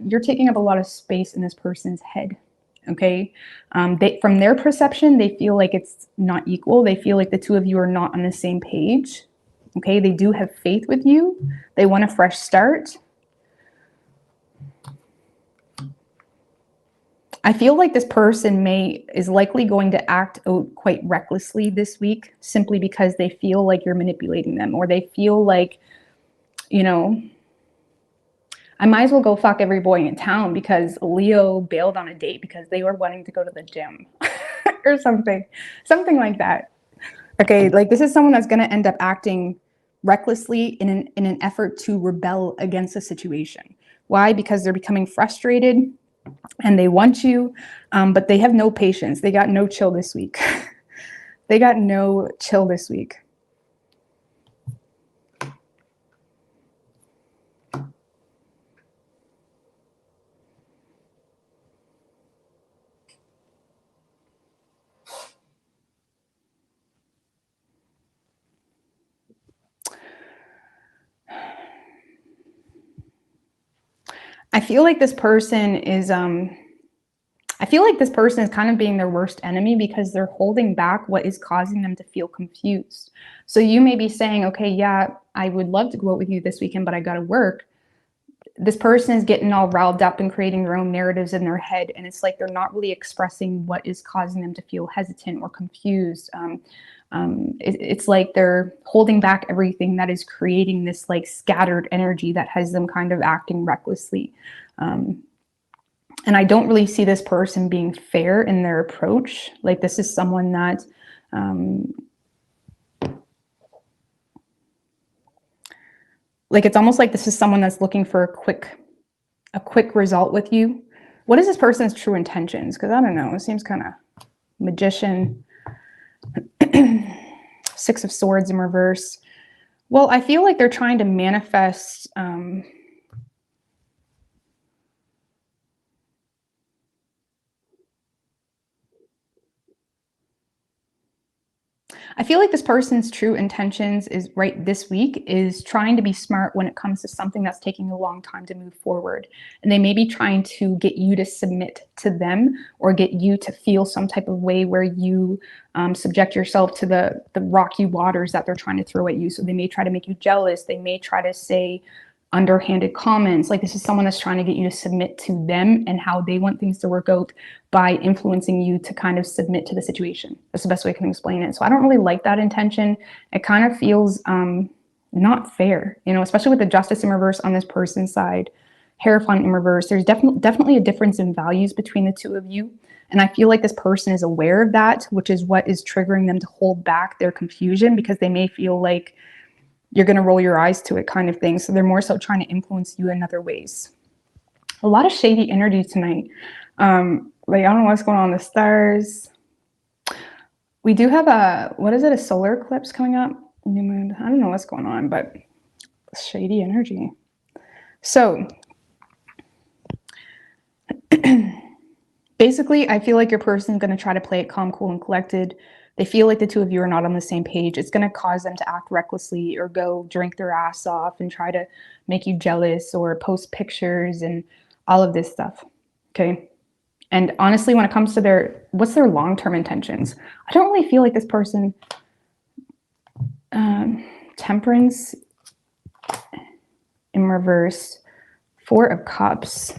S1: you're taking up a lot of space in this person's head. Okay. From their perception, they feel like it's not equal. They feel like the two of you are not on the same page. Okay, they do have faith with you. They want a fresh start. I feel like this person is likely going to act out quite recklessly this week, simply because they feel like you're manipulating them, or they feel like, you know, I might as well go fuck every boy in town because Leo bailed on a date because they were wanting to go to the gym or something like that. Okay, like this is someone that's going to end up acting recklessly in an effort to rebel against a situation. Why? Because they're becoming frustrated and they want you, but they have no patience. They got no chill this week. They got no chill this week. I feel like this person is kind of being their worst enemy because they're holding back what is causing them to feel confused. So you may be saying, okay, yeah, I would love to go out with you this weekend, but I got to work. This person is getting all riled up and creating their own narratives in their head. And it's like they're not really expressing what is causing them to feel hesitant or confused. It's like they're holding back everything that is creating this like scattered energy that has them kind of acting recklessly. And I don't really see this person being fair in their approach. Like this is someone that like it's almost like this is someone that's looking for a quick result with you. What is this person's true intentions? Because I don't know, it seems kind of Magician, Six of Swords in reverse. Well, I feel like they're trying to manifest I feel like this person's true intentions is right this week is trying to be smart when it comes to something that's taking a long time to move forward. And they may be trying to get you to submit to them or get you to feel some type of way where you subject yourself to the rocky waters that they're trying to throw at you. So they may try to make you jealous. They may try to say underhanded comments. Like this is someone that's trying to get you to submit to them and how they want things to work out by influencing you to kind of submit to the situation. That's the best way I can explain it. So I don't really like that intention. It kind of feels not fair, you know, especially with the Justice in reverse on this person's side, Hierophant in reverse. There's definitely a difference in values between the two of you. And I feel like this person is aware of that, which is what is triggering them to hold back their confusion because they may feel like you're going to roll your eyes to it kind of thing. So they're more so trying to influence you in other ways. A lot of shady energy tonight. Like, I don't know what's going on in the stars. We do have a solar eclipse coming up. New moon. I don't know what's going on, but shady energy. So basically, I feel like your person's going to try to play it calm, cool, and collected. They feel like the two of you are not on the same page. It's going to cause them to act recklessly or go drink their ass off and try to make you jealous or post pictures and all of this stuff. Okay. And honestly, when it comes to what's their long-term intentions? I don't really feel like this person, Temperance in reverse, Four of Cups.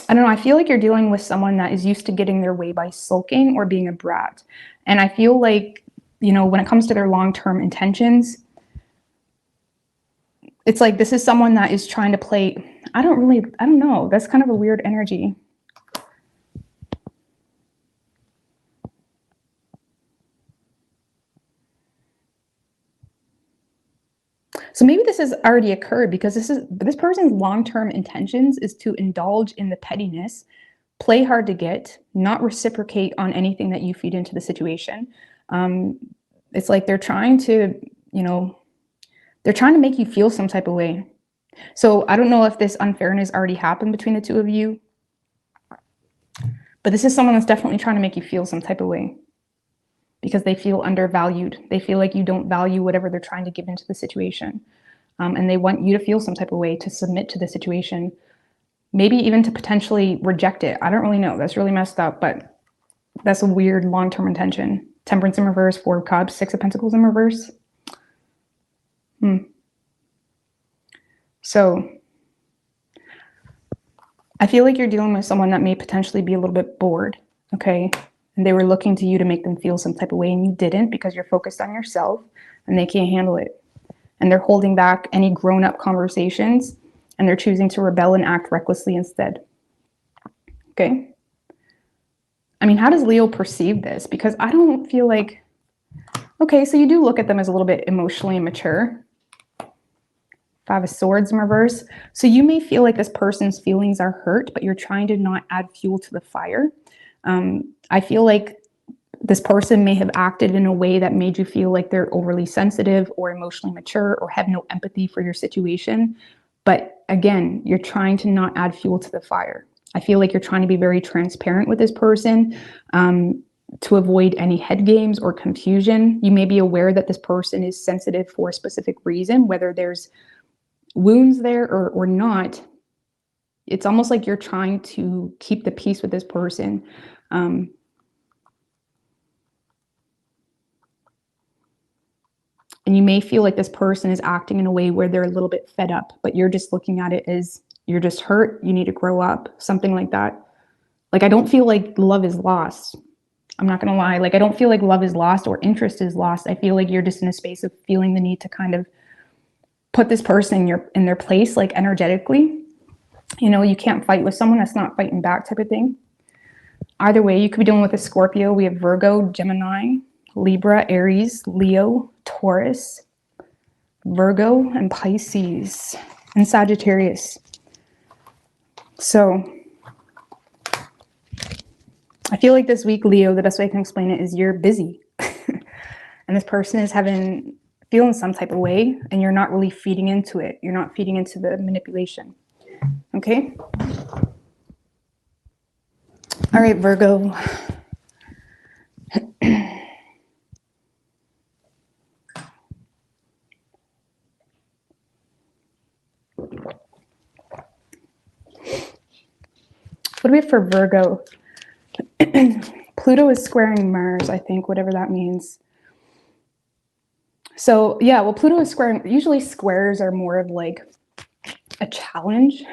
S1: I don't know, I feel like you're dealing with someone that is used to getting their way by sulking or being a brat. And I feel like, you know, when it comes to their long-term intentions, it's like this is someone that is trying to play, I don't know, that's kind of a weird energy. So maybe this has already occurred because this person's long-term intentions is to indulge in the pettiness, play hard to get, not reciprocate on anything that you feed into the situation. It's like they're trying to, you know, they're trying to make you feel some type of way. So I don't know if this unfairness already happened between the two of you, but this is someone that's definitely trying to make you feel some type of way because they feel undervalued. They feel like you don't value whatever they're trying to give into the situation. And they want you to feel some type of way to submit to the situation, maybe even to potentially reject it. I don't really know. That's really messed up, but that's a weird long-term intention. Temperance in reverse, Four of Cups, Six of Pentacles in reverse. So I feel like you're dealing with someone that may potentially be a little bit bored, okay? And they were looking to you to make them feel some type of way, and you didn't because you're focused on yourself and they can't handle it. And they're holding back any grown-up conversations, and they're choosing to rebel and act recklessly instead. Okay? I mean, how does Leo perceive this? Because I don't feel like, okay, so you do look at them as a little bit emotionally immature. Five of Swords in reverse. So you may feel like this person's feelings are hurt, but you're trying to not add fuel to the fire. I feel like this person may have acted in a way that made you feel like they're overly sensitive or emotionally mature or have no empathy for your situation. But again, you're trying to not add fuel to the fire. I feel like you're trying to be very transparent with this person to avoid any head games or confusion. You may be aware that this person is sensitive for a specific reason, whether there's wounds there or not. It's almost like you're trying to keep the peace with this person. And you may feel like this person is acting in a way where they're a little bit fed up, but you're just looking at it as you're just hurt, you need to grow up, something like that. Like, I don't feel like love is lost. I'm not gonna lie. Like, I don't feel like love is lost or interest is lost. I feel like you're just in a space of feeling the need to kind of put this person in their place, like energetically. You know, you can't fight with someone that's not fighting back, type of thing. Either way, you could be dealing with a Scorpio. We have Virgo, Gemini, Libra, Aries, Leo, Taurus, Virgo, and Pisces, and Sagittarius. So I feel like this week, Leo, the best way I can explain it is you're busy. And this person is feeling some type of way, and you're not really feeding into it. You're not feeding into the manipulation. Okay? All right, Virgo. What do we have for Virgo? Pluto is squaring Mars, I think, whatever that means. So, yeah, well, Pluto is squaring. Usually squares are more of like a challenge.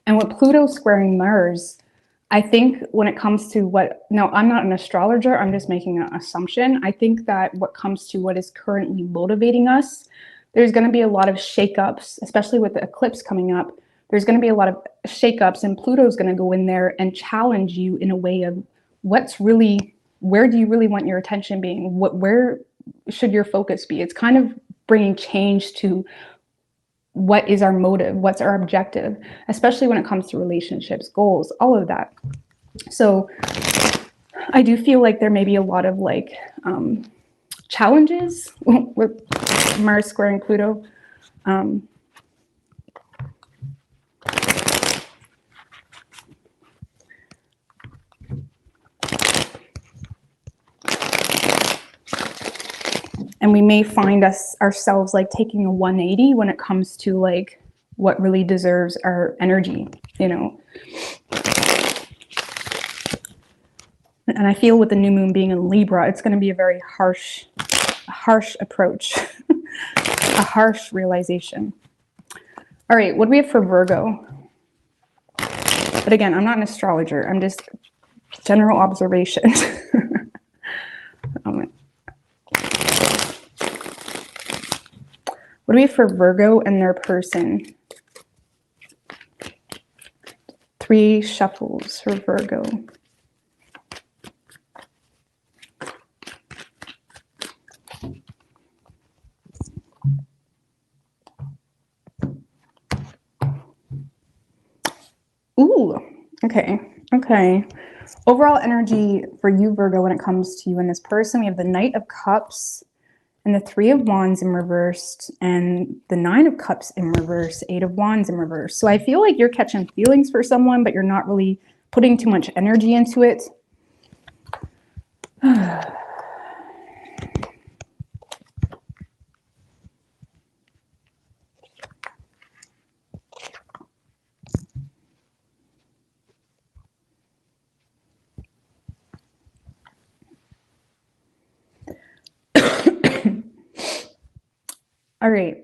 S1: And with Pluto squaring Mars, I think when it comes to no, I'm not an astrologer, I'm just making an assumption. I think that what comes to what is currently motivating us, there's going to be a lot of shakeups, especially with the eclipse coming up. There's going to be a lot of shakeups, and Pluto's going to go in there and challenge you in a way of where do you really want your attention being? Where should your focus be? It's kind of bringing change to what is our motive, what's our objective, especially when it comes to relationships, goals, all of that. So I do feel like there may be a lot of like challenges with Mars squaring Pluto. And we may find ourselves like taking a 180 when it comes to like what really deserves our energy, you know. And I feel with the new moon being in Libra, it's going to be a very harsh approach, a harsh realization. All right, what do we have for Virgo? But again, I'm not an astrologer. I'm just general observation. What do we have for Virgo and their person? 3 shuffles for Virgo. Ooh, okay. Overall energy for you, Virgo, when it comes to you and this person, we have the Knight of Cups and the 3 of Wands in reversed and the 9 of Cups in reverse, 8 of Wands in reverse. So I feel like you're catching feelings for someone, but you're not really putting too much energy into it. All All right.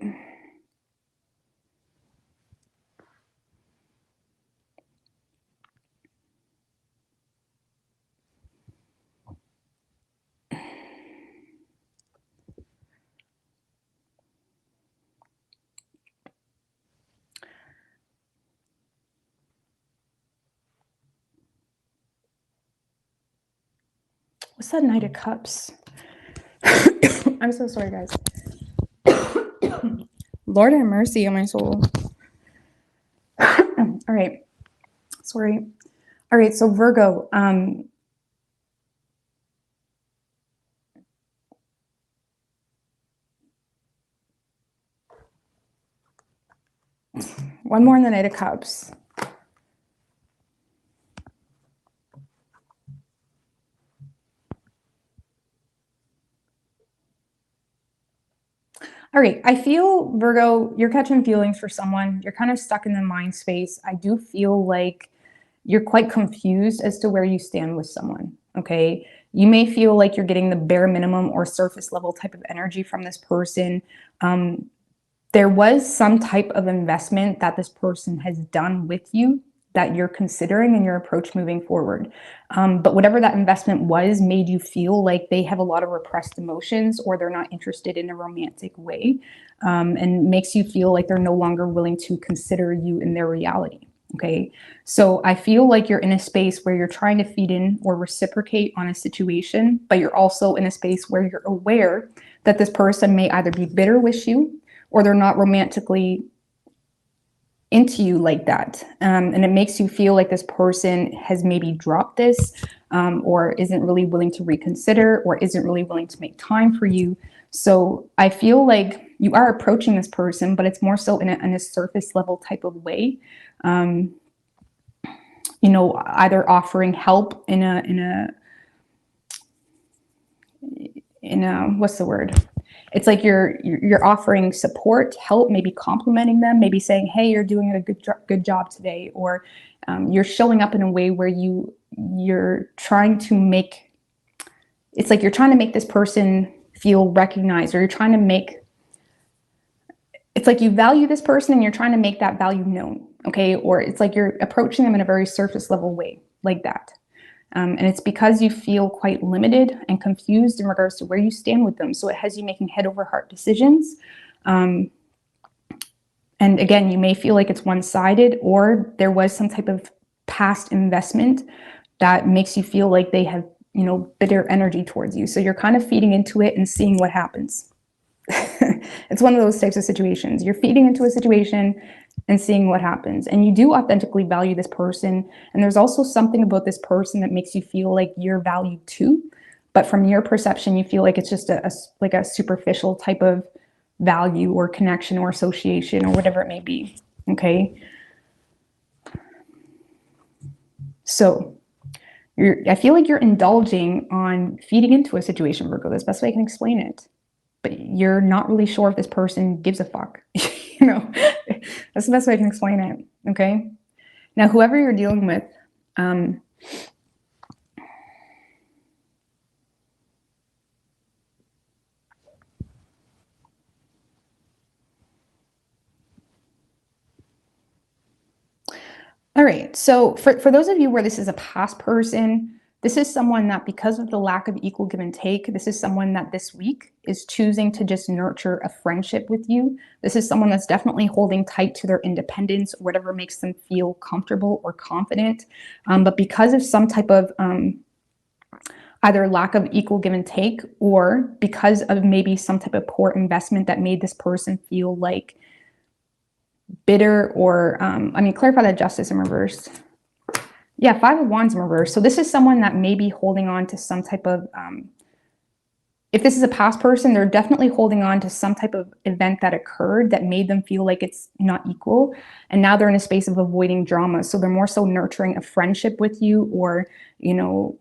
S1: What's that Knight of Cups? I'm so sorry, guys. Lord have mercy on my soul. All right. Sorry. All right. So Virgo, one more in the Knight of Cups. All right. I feel, Virgo, you're catching feelings for someone. You're kind of stuck in the mind space. I do feel like you're quite confused as to where you stand with someone. Okay. You may feel like you're getting the bare minimum or surface level type of energy from this person. There was some type of investment that this person has done with you that you're considering in your approach moving forward. But whatever that investment was made you feel like they have a lot of repressed emotions, or they're not interested in a romantic way, and makes you feel like they're no longer willing to consider you in their reality. Okay. So I feel like you're in a space where you're trying to feed in or reciprocate on a situation, but you're also in a space where you're aware that this person may either be bitter with you, or they're not romantically into you like that. And it makes you feel like this person has maybe dropped this, or isn't really willing to reconsider, or isn't really willing to make time for you. So I feel like you are approaching this person, but it's more so in a surface level type of way. You know, either offering help in a what's the word? It's like you're offering support, help, maybe complimenting them, maybe saying, "Hey, you're doing a good job today," or you're showing up in a way where you're trying to make. It's like you're trying to make this person feel recognized, or you're trying to make. It's like you value this person and you're trying to make that value known, okay? Or it's like you're approaching them in a very surface level way, like that. And it's because you feel quite limited and confused in regards to where you stand with them. So it has you making head over heart decisions. And again, you may feel like it's one-sided, or there was some type of past investment that makes you feel like they have, you know, bitter energy towards you. So you're kind of feeding into it and seeing what happens. It's one of those types of situations. You're feeding into a situation and seeing what happens. And you do authentically value this person. And there's also something about this person that makes you feel like you're valued too. But from your perception, you feel like it's just like a superficial type of value or connection or association or whatever it may be. Okay. So I feel like you're indulging on feeding into a situation, Virgo. That's the best way I can explain it. But you're not really sure if this person gives a fuck. You know, that's the best way I can explain it. Okay. Now, whoever you're dealing with, all right. So for those of you where this is a past person, this is someone that, because of the lack of equal give and take, this is someone that this week is choosing to just nurture a friendship with you. This is someone that's definitely holding tight to their independence, whatever makes them feel comfortable or confident. But because of some type of either lack of equal give and take, or because of maybe some type of poor investment that made this person feel like bitter, or I mean, clarify that justice in reverse. Yeah, Five of Wands in reverse. So this is someone that may be holding on to some type of, if this is a past person, they're definitely holding on to some type of event that occurred that made them feel like it's not equal. And now they're in a space of avoiding drama. So they're more so nurturing a friendship with you, or, you know,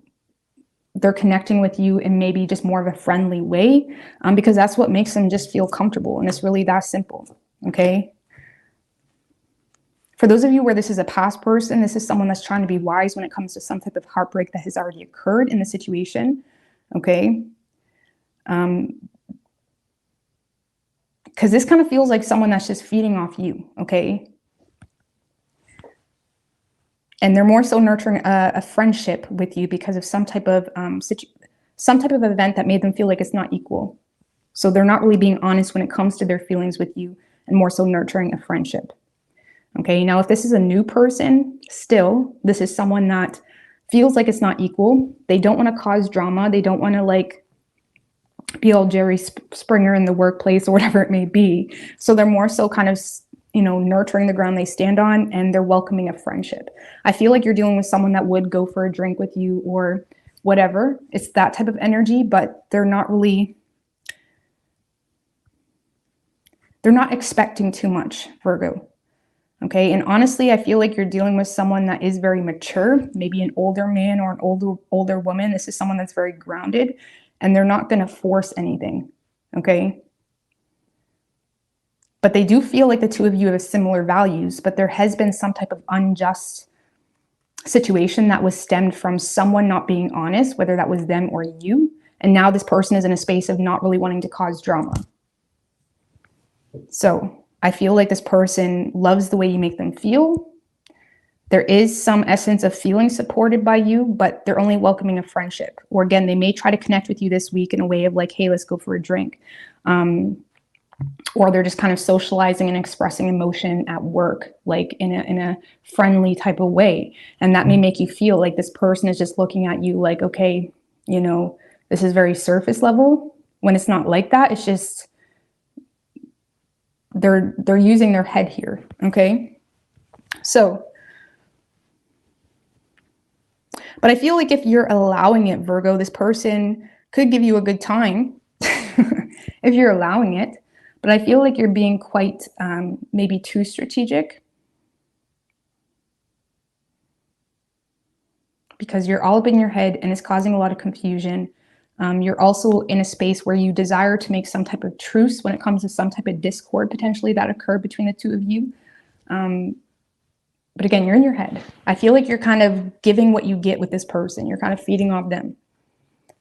S1: they're connecting with you in maybe just more of a friendly way, because that's what makes them just feel comfortable. And it's really that simple. Okay. For those of you where this is a past person, this is someone that's trying to be wise when it comes to some type of heartbreak that has already occurred in the situation. Okay. Because this kind of feels like someone that's just feeding off you, okay? And they're more so nurturing a friendship with you because of some type of event that made them feel like it's not equal. So they're not really being honest when it comes to their feelings with you, and more so nurturing a friendship. Okay, now if this is a new person, still, this is someone that feels like it's not equal. They don't want to cause drama. They don't want to like be all Jerry Springer in the workplace or whatever it may be. So they're more so kind of, nurturing the ground they stand on, and they're welcoming a friendship. I feel like you're dealing with someone that would go for a drink with you or whatever. It's that type of energy, but they're not expecting too much, Virgo. Okay, and honestly, I feel like you're dealing with someone that is very mature, maybe an older man or an older woman. This is someone that's very grounded, and they're not going to force anything, okay? But they do feel like the two of you have similar values, but there has been some type of unjust situation that was stemmed from someone not being honest, whether that was them or you, and now this person is in a space of not really wanting to cause drama. So I feel like this person loves the way you make them feel. There is some essence of feeling supported by you, but they're only welcoming a friendship. Or again, they may try to connect with you this week in a way of like, hey, let's go for a drink. Or they're just kind of socializing and expressing emotion at work, like in a friendly type of way. And that may make you feel like this person is just looking at you like, okay, this is very surface level, when it's not like that. It's just, they're using their head here, okay? So, but I feel like if you're allowing it, Virgo, this person could give you a good time if you're allowing it. But I feel like you're being quite maybe too strategic, because you're all up in your head and it's causing a lot of confusion. You're also in a space where you desire to make some type of truce when it comes to some type of discord potentially that occurred between the two of you. But again, you're in your head. I feel like you're kind of giving what you get with this person. You're kind of feeding off them.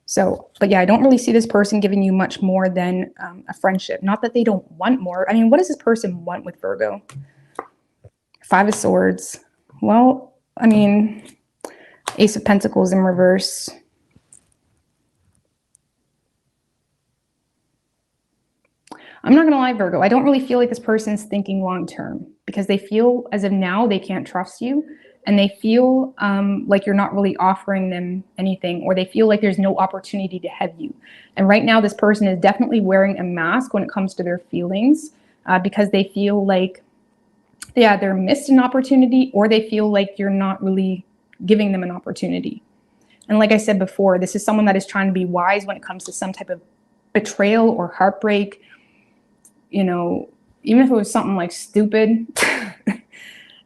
S1: So, but yeah, I don't really see this person giving you much more than a friendship. Not that they don't want more. I mean, what does this person want with Virgo? 5 of Swords. Well, I mean, Ace of Pentacles in reverse. I'm not going to lie, Virgo. I don't really feel like this person's thinking long term, because they feel as of now they can't trust you. And they feel like you're not really offering them anything, or they feel like there's no opportunity to have you. And right now, this person is definitely wearing a mask when it comes to their feelings, because they feel like they either missed an opportunity, or they feel like you're not really giving them an opportunity. And like I said before, this is someone that is trying to be wise when it comes to some type of betrayal or heartbreak. Even if it was something like stupid.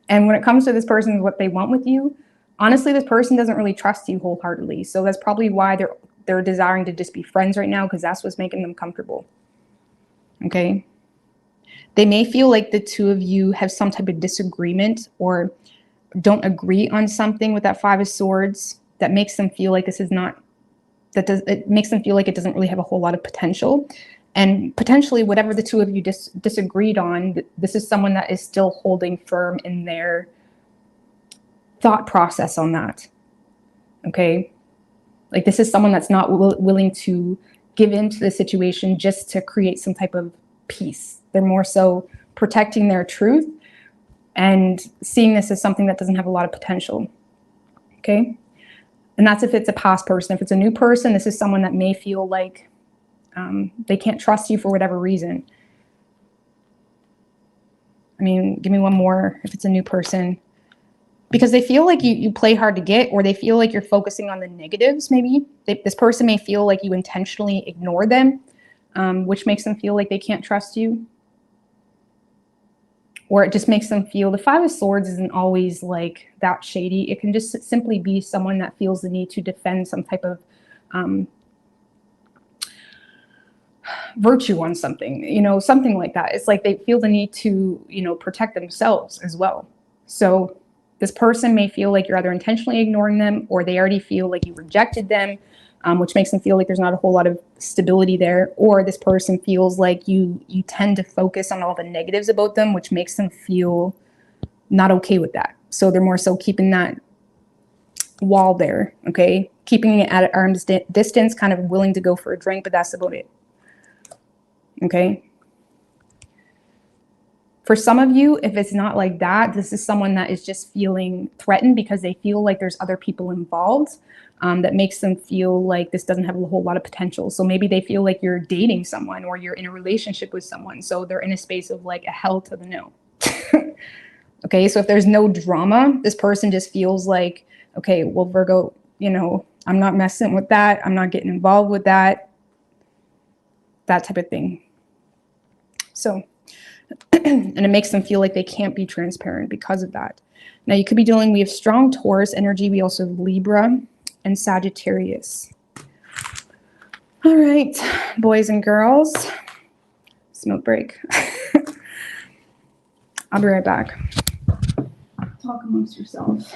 S1: And when it comes to this person, what they want with you, honestly, this person doesn't really trust you wholeheartedly. So that's probably why they're desiring to just be friends right now, because that's what's making them comfortable. Okay. They may feel like the two of you have some type of disagreement or don't agree on something with that 5 of Swords that makes them feel like it makes them feel like it doesn't really have a whole lot of potential. And potentially whatever the two of you disagreed on, this is someone that is still holding firm in their thought process on that. Okay. Like this is someone that's not willing to give into the situation just to create some type of peace. They're more so protecting their truth and seeing this as something that doesn't have a lot of potential. Okay. And that's if it's a past person. If it's a new person, this is someone that may feel like they can't trust you for whatever reason. I mean, give me one more if it's a new person. Because they feel like you play hard to get, or they feel like you're focusing on the negatives, maybe. This person may feel like you intentionally ignore them, which makes them feel like they can't trust you. Or it just makes them feel, the 5 of Swords isn't always like that shady. It can just simply be someone that feels the need to defend some type of virtue on something, something like that. It's like they feel the need to, protect themselves as well. So this person may feel like you're either intentionally ignoring them, or they already feel like you rejected them. which makes them feel like there's not a whole lot of stability there. Or this person feels like you tend to focus on all the negatives about them, which makes them feel not okay with that. So they're more so keeping that wall there, okay? Keeping it at arm's distance, kind of willing to go for a drink, but that's about it, okay? For some of you, if it's not like that, this is someone that is just feeling threatened because they feel like there's other people involved, that makes them feel like this doesn't have a whole lot of potential. So maybe they feel like you're dating someone or you're in a relationship with someone. So they're in a space of like a hell to the no. Okay, so if there's no drama, this person just feels like, okay, well, Virgo, you know, I'm not messing with that. I'm not getting involved with that type of thing. So, and it makes them feel like they can't be transparent because of that. Now you could be dealing, we have strong Taurus energy. We also have Libra and Sagittarius. All right, boys and girls, smoke break. I'll be right back. Talk amongst yourselves.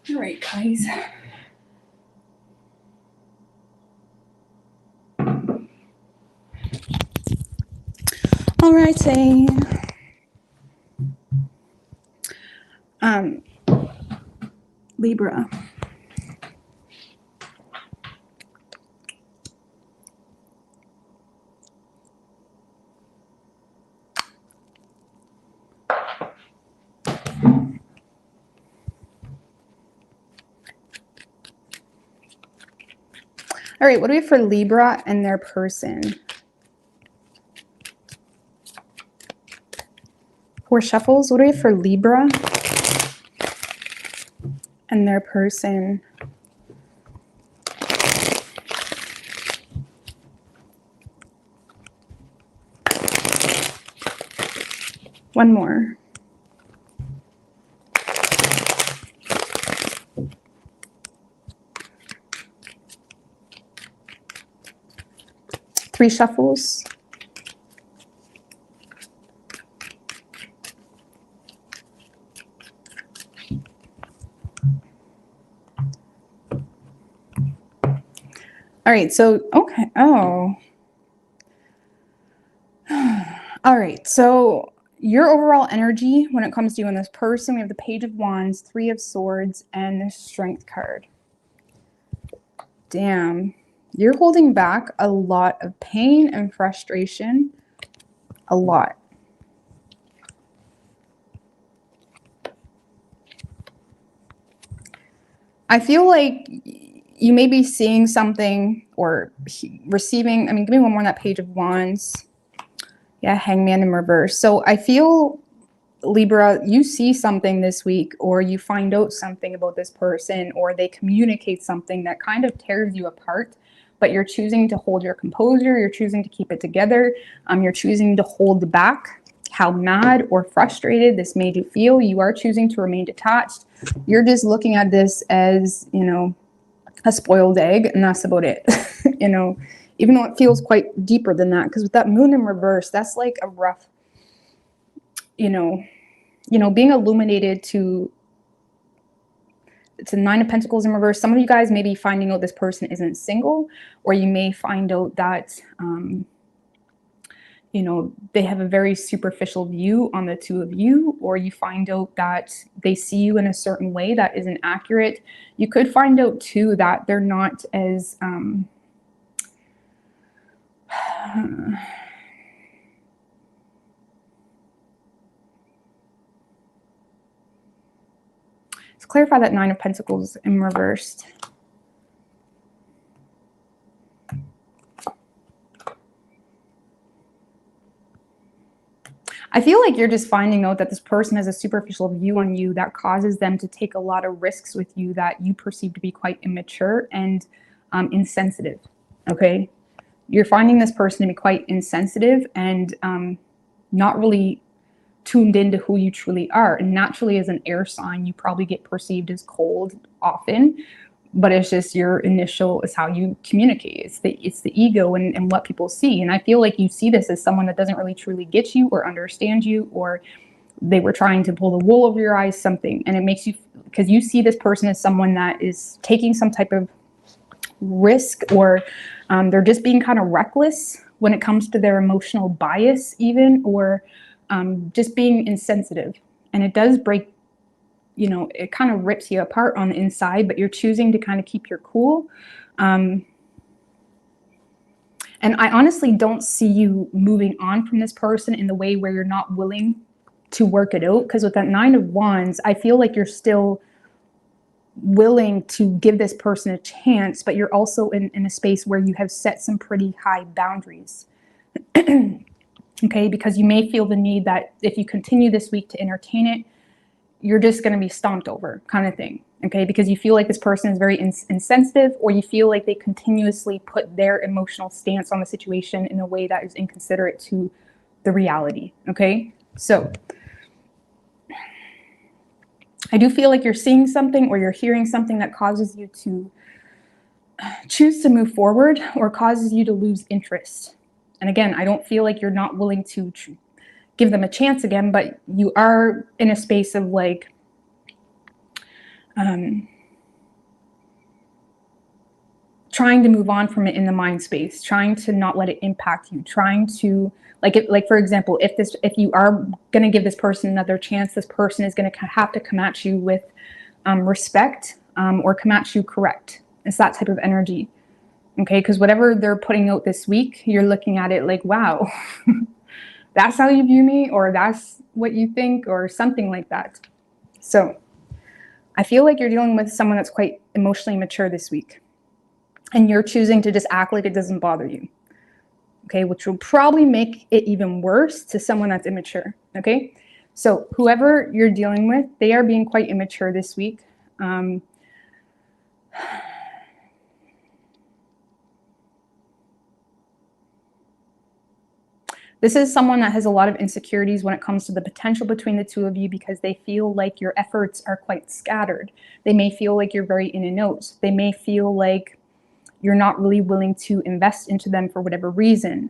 S1: All right, guys. All right, say. Libra. All right, what do we have for Libra and their person? 4 shuffles. What do we have for Libra and their person? One more. Three shuffles. All right, so, okay, oh. All right, so your overall energy when it comes to you and this person, we have the Page of Wands, 3 of Swords, and the Strength card. Damn, you're holding back a lot of pain and frustration, a lot. I feel like you may be seeing something or receiving, I mean, give me one more on that Page of Wands. Yeah, Hangman in reverse. So I feel, Libra, you see something this week, or you find out something about this person, or they communicate something that kind of tears you apart, but you're choosing to hold your composure, you're choosing to keep it together, you're choosing to hold back how mad or frustrated this made you feel. You are choosing to remain detached. You're just looking at this as, you know, a spoiled egg, and that's about it. You know, even though it feels quite deeper than that, because with that moon in reverse, that's like a rough, you know, being illuminated to, it's a 9 of Pentacles in reverse. Some of you guys may be finding out this person isn't single, or you may find out that, you know, they have a very superficial view on the two of you, or you find out that they see you in a certain way that isn't accurate. You could find out too that they're not as, let's clarify that 9 of Pentacles in reversed. I feel like you're just finding out that this person has a superficial view on you that causes them to take a lot of risks with you that you perceive to be quite immature and insensitive, okay? You're finding this person to be quite insensitive and not really tuned into who you truly are. And naturally, as an air sign, you probably get perceived as cold often, but it's just your initial is how you communicate. It's the ego and what people see. And I feel like you see this as someone that doesn't really truly get you or understand you, or they were trying to pull the wool over your eyes, something. And it makes you, because you see this person as someone that is taking some type of risk, or they're just being kind of reckless when it comes to their emotional bias even, or just being insensitive. And it does break, you know, it kind of rips you apart on the inside, but you're choosing to kind of keep your cool. And I honestly don't see you moving on from this person in the way where you're not willing to work it out. Because with that 9 of Wands, I feel like you're still willing to give this person a chance, but you're also in a space where you have set some pretty high boundaries. Okay, because you may feel the need that if you continue this week to entertain it, you're just going to be stomped over, kind of thing. Okay, because you feel like this person is very insensitive, or you feel like they continuously put their emotional stance on the situation in a way that is inconsiderate to the reality. Okay, so I do feel like you're seeing something or you're hearing something that causes you to choose to move forward or causes you to lose interest. And again, I don't feel like you're not willing to give them a chance again, but you are in a space of like, trying to move on from it in the mind space, trying to not let it impact you, trying to, like for example, if you are going to give this person another chance, this person is going to have to come at you with respect, or come at you correct. It's that type of energy. Okay, because whatever they're putting out this week, you're looking at it like, wow, that's how you view me, or that's what you think, or something like that. So I feel like you're dealing with someone that's quite emotionally mature this week. and you're choosing to just act like it doesn't bother you. Okay, which will probably make it even worse to someone that's immature. Okay, so whoever you're dealing with, they are being quite immature this week. This is someone that has a lot of insecurities when it comes to the potential between the two of you, because they feel like your efforts are quite scattered. They may feel like you're very in and out. They may feel like you're not really willing to invest into them for whatever reason.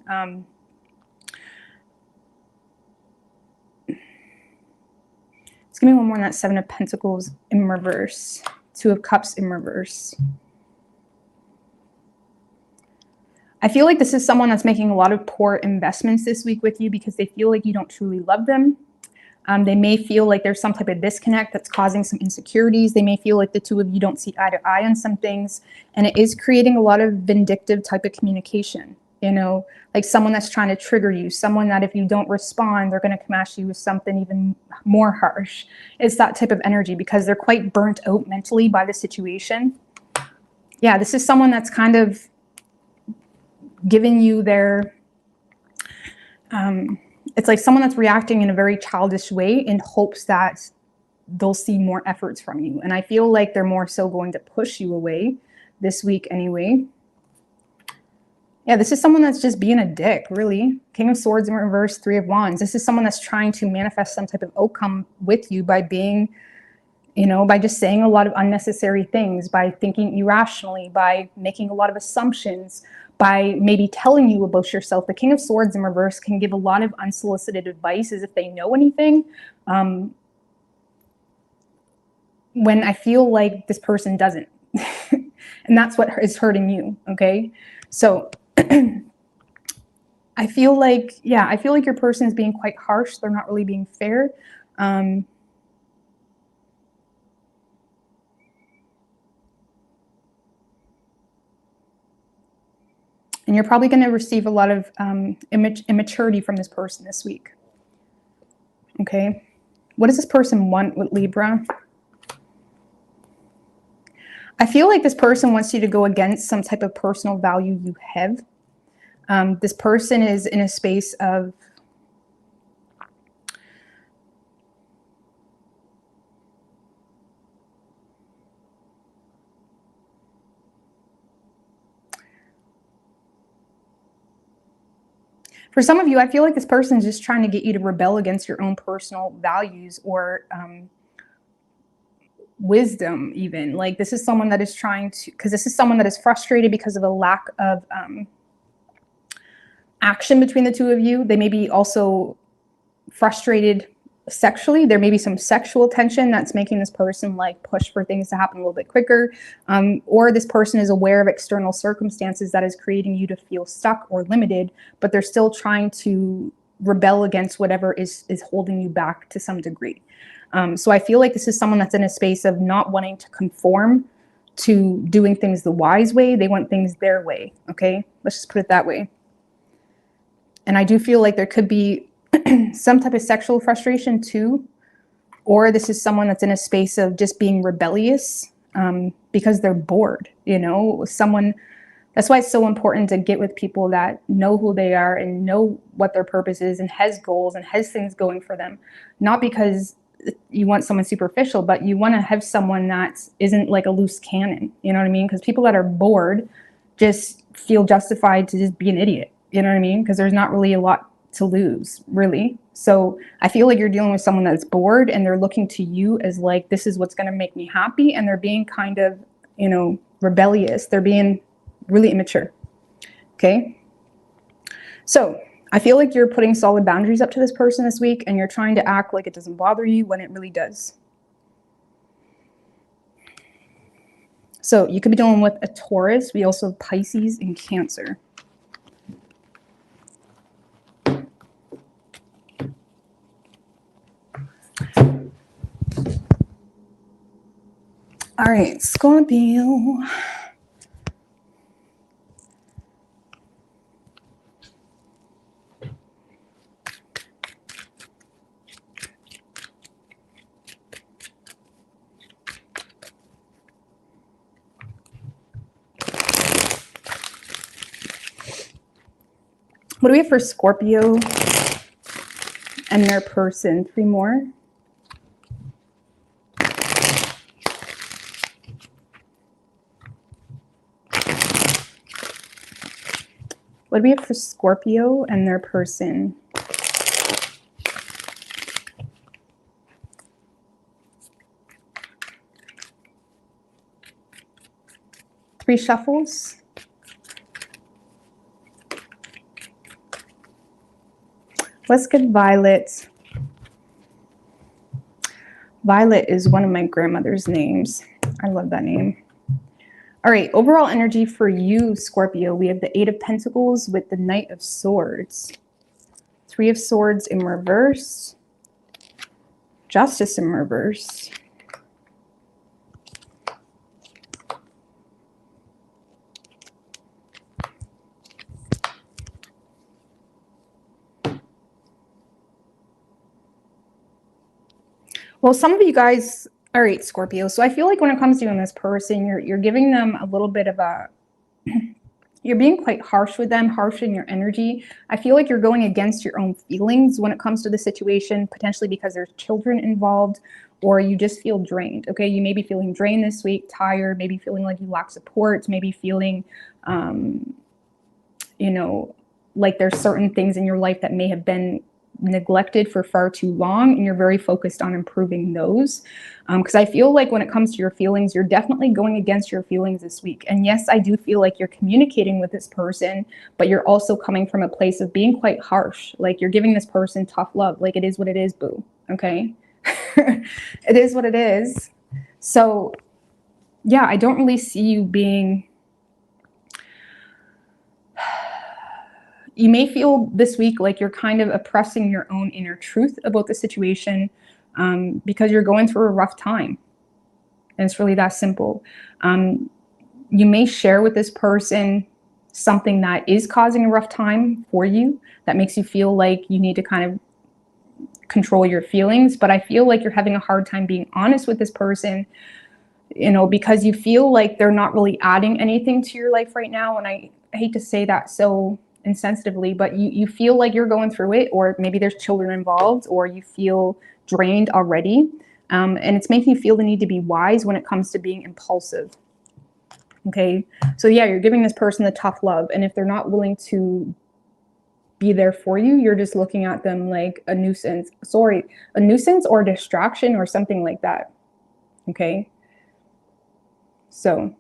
S1: Let's give me one more on that Seven of Pentacles in reverse. Two of Cups in reverse. I feel like this is someone that's making a lot of poor investments this week with you because they feel like you don't truly love them. They may feel like there's some type of disconnect that's causing some insecurities. They may feel like the two of you don't see eye to eye on some things. And it is creating a lot of vindictive type of communication. You know, like someone that's trying to trigger you. Someone that if you don't respond, they're going to come at you with something even more harsh. It's that type of energy because they're quite burnt out mentally by the situation. Yeah, this is someone that's kind of giving you their, it's like someone that's reacting in a very childish way in hopes that they'll see more efforts from you. And I feel like they're more so going to push you away this week anyway. Yeah, this is someone that's just being a dick, really. King of Swords in reverse, Three of Wands. This is someone that's trying to manifest some type of outcome with you by being, you know, by just saying a lot of unnecessary things, by thinking irrationally, by making a lot of assumptions, by maybe telling you about yourself. The King of Swords in reverse can give a lot of unsolicited advice as if they know anything. When I feel like this person doesn't. And that's what is hurting you, okay? So I feel like, yeah, I feel like your person is being quite harsh. They're not really being fair. And you're probably going to receive a lot of immaturity from this person this week. Okay. What does this person want with Libra? I feel like this person wants you to go against some type of personal value you have. This person is in a space of for some of you, I feel like this person is just trying to get you to rebel against your own personal values or wisdom even. Like this is someone that is trying to, because this is someone that is frustrated because of a lack of action between the two of you. They may be also frustrated sexually. There may be some sexual tension that's making this person like push for things to happen a little bit quicker. Or this person is aware of external circumstances that is creating you to feel stuck or limited, but they're still trying to rebel against whatever is holding you back to some degree. So I feel like this is someone that's in a space of not wanting to conform to doing things the wise way. They want things their way. Okay, let's just put it that way. And I do feel like there could be some type of sexual frustration too, or this is someone that's in a space of just being rebellious because they're bored, you know, someone. That's why it's so important to get with people that know who they are and know what their purpose is and has goals and has things going for them. Not because you want someone superficial, but you want to have someone that isn't like a loose cannon, you know what I mean? Because people that are bored just feel justified to just be an idiot, you know what I mean? Because there's not really a lot to lose, really. So I feel like you're dealing with someone that's bored and they're looking to you as like, this is what's going to make me happy. And they're being kind of, you know, rebellious. They're being really immature. Okay. So I feel like you're putting solid boundaries up to this person this week and you're trying to act like it doesn't bother you when it really does. So you could be dealing with a Taurus. We also have Pisces and Cancer. All right, Scorpio. What do we have for Scorpio and their person? 3 more. What do we have for Scorpio and their person? Three shuffles. Let's get Violet. Violet is one of my grandmother's names. I love that name. All right, overall energy for you, Scorpio. We have the 8 of Pentacles with the Knight of Swords. 3 of Swords in reverse. Justice in reverse. Well, some of you guys, all right, Scorpio. So I feel like when it comes to you and this person, you're giving them a little bit of a, you're being quite harsh with them, harsh in your energy. I feel like you're going against your own feelings when it comes to the situation, potentially because there's children involved, or you just feel drained. Okay, you may be feeling drained this week, tired, maybe feeling like you lack support, maybe feeling, you know, like there's certain things in your life that may have been neglected for far too long, and you're very focused on improving those. Because I feel like when it comes to your feelings, you're definitely going against your feelings this week. And yes, I do feel like you're communicating with this person, but you're also coming from a place of being quite harsh. Like you're giving this person tough love. Like it is what it is, boo. Okay. It is what it is. So yeah, I don't really see you being, you may feel this week like you're kind of oppressing your own inner truth about the situation, because you're going through a rough time. And it's really that simple. You may share with this person something that is causing a rough time for you, that makes you feel like you need to kind of control your feelings. But I feel like you're having a hard time being honest with this person, you know, because you feel like they're not really adding anything to your life right now. And I hate to say that so insensitively, but you feel like you're going through it, or maybe there's children involved, or you feel drained already. And it's making you feel the need to be wise when it comes to being impulsive. Okay. So yeah, you're giving this person the tough love. And if they're not willing to be there for you, you're just looking at them like a nuisance, a nuisance or a distraction or something like that. Okay. So,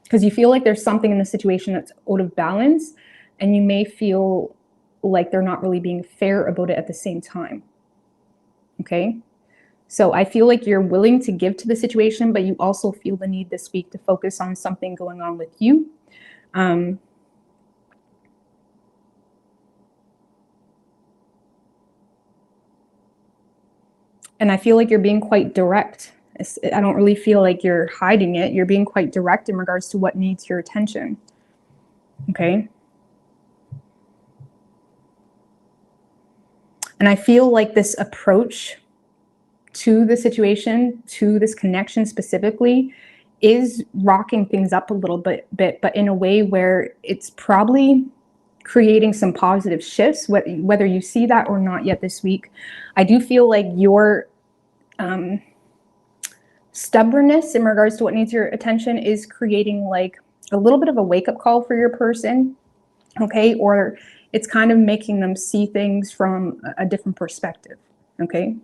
S1: because you feel like there's something in the situation that's out of balance, and you may feel like they're not really being fair about it at the same time. Okay. So I feel like you're willing to give to the situation, but you also feel the need this week to focus on something going on with you. And I feel like you're being quite direct. I don't really feel like you're hiding it. You're being quite direct in regards to what needs your attention. Okay. And I feel like this approach to the situation, to this connection specifically, is rocking things up a little bit, but in a way where it's probably creating some positive shifts, whether you see that or not yet this week. I do feel like your stubbornness in regards to what needs your attention is creating like a little bit of a wake-up call for your person. Okay. Or it's kind of making them see things from a different perspective. Okay.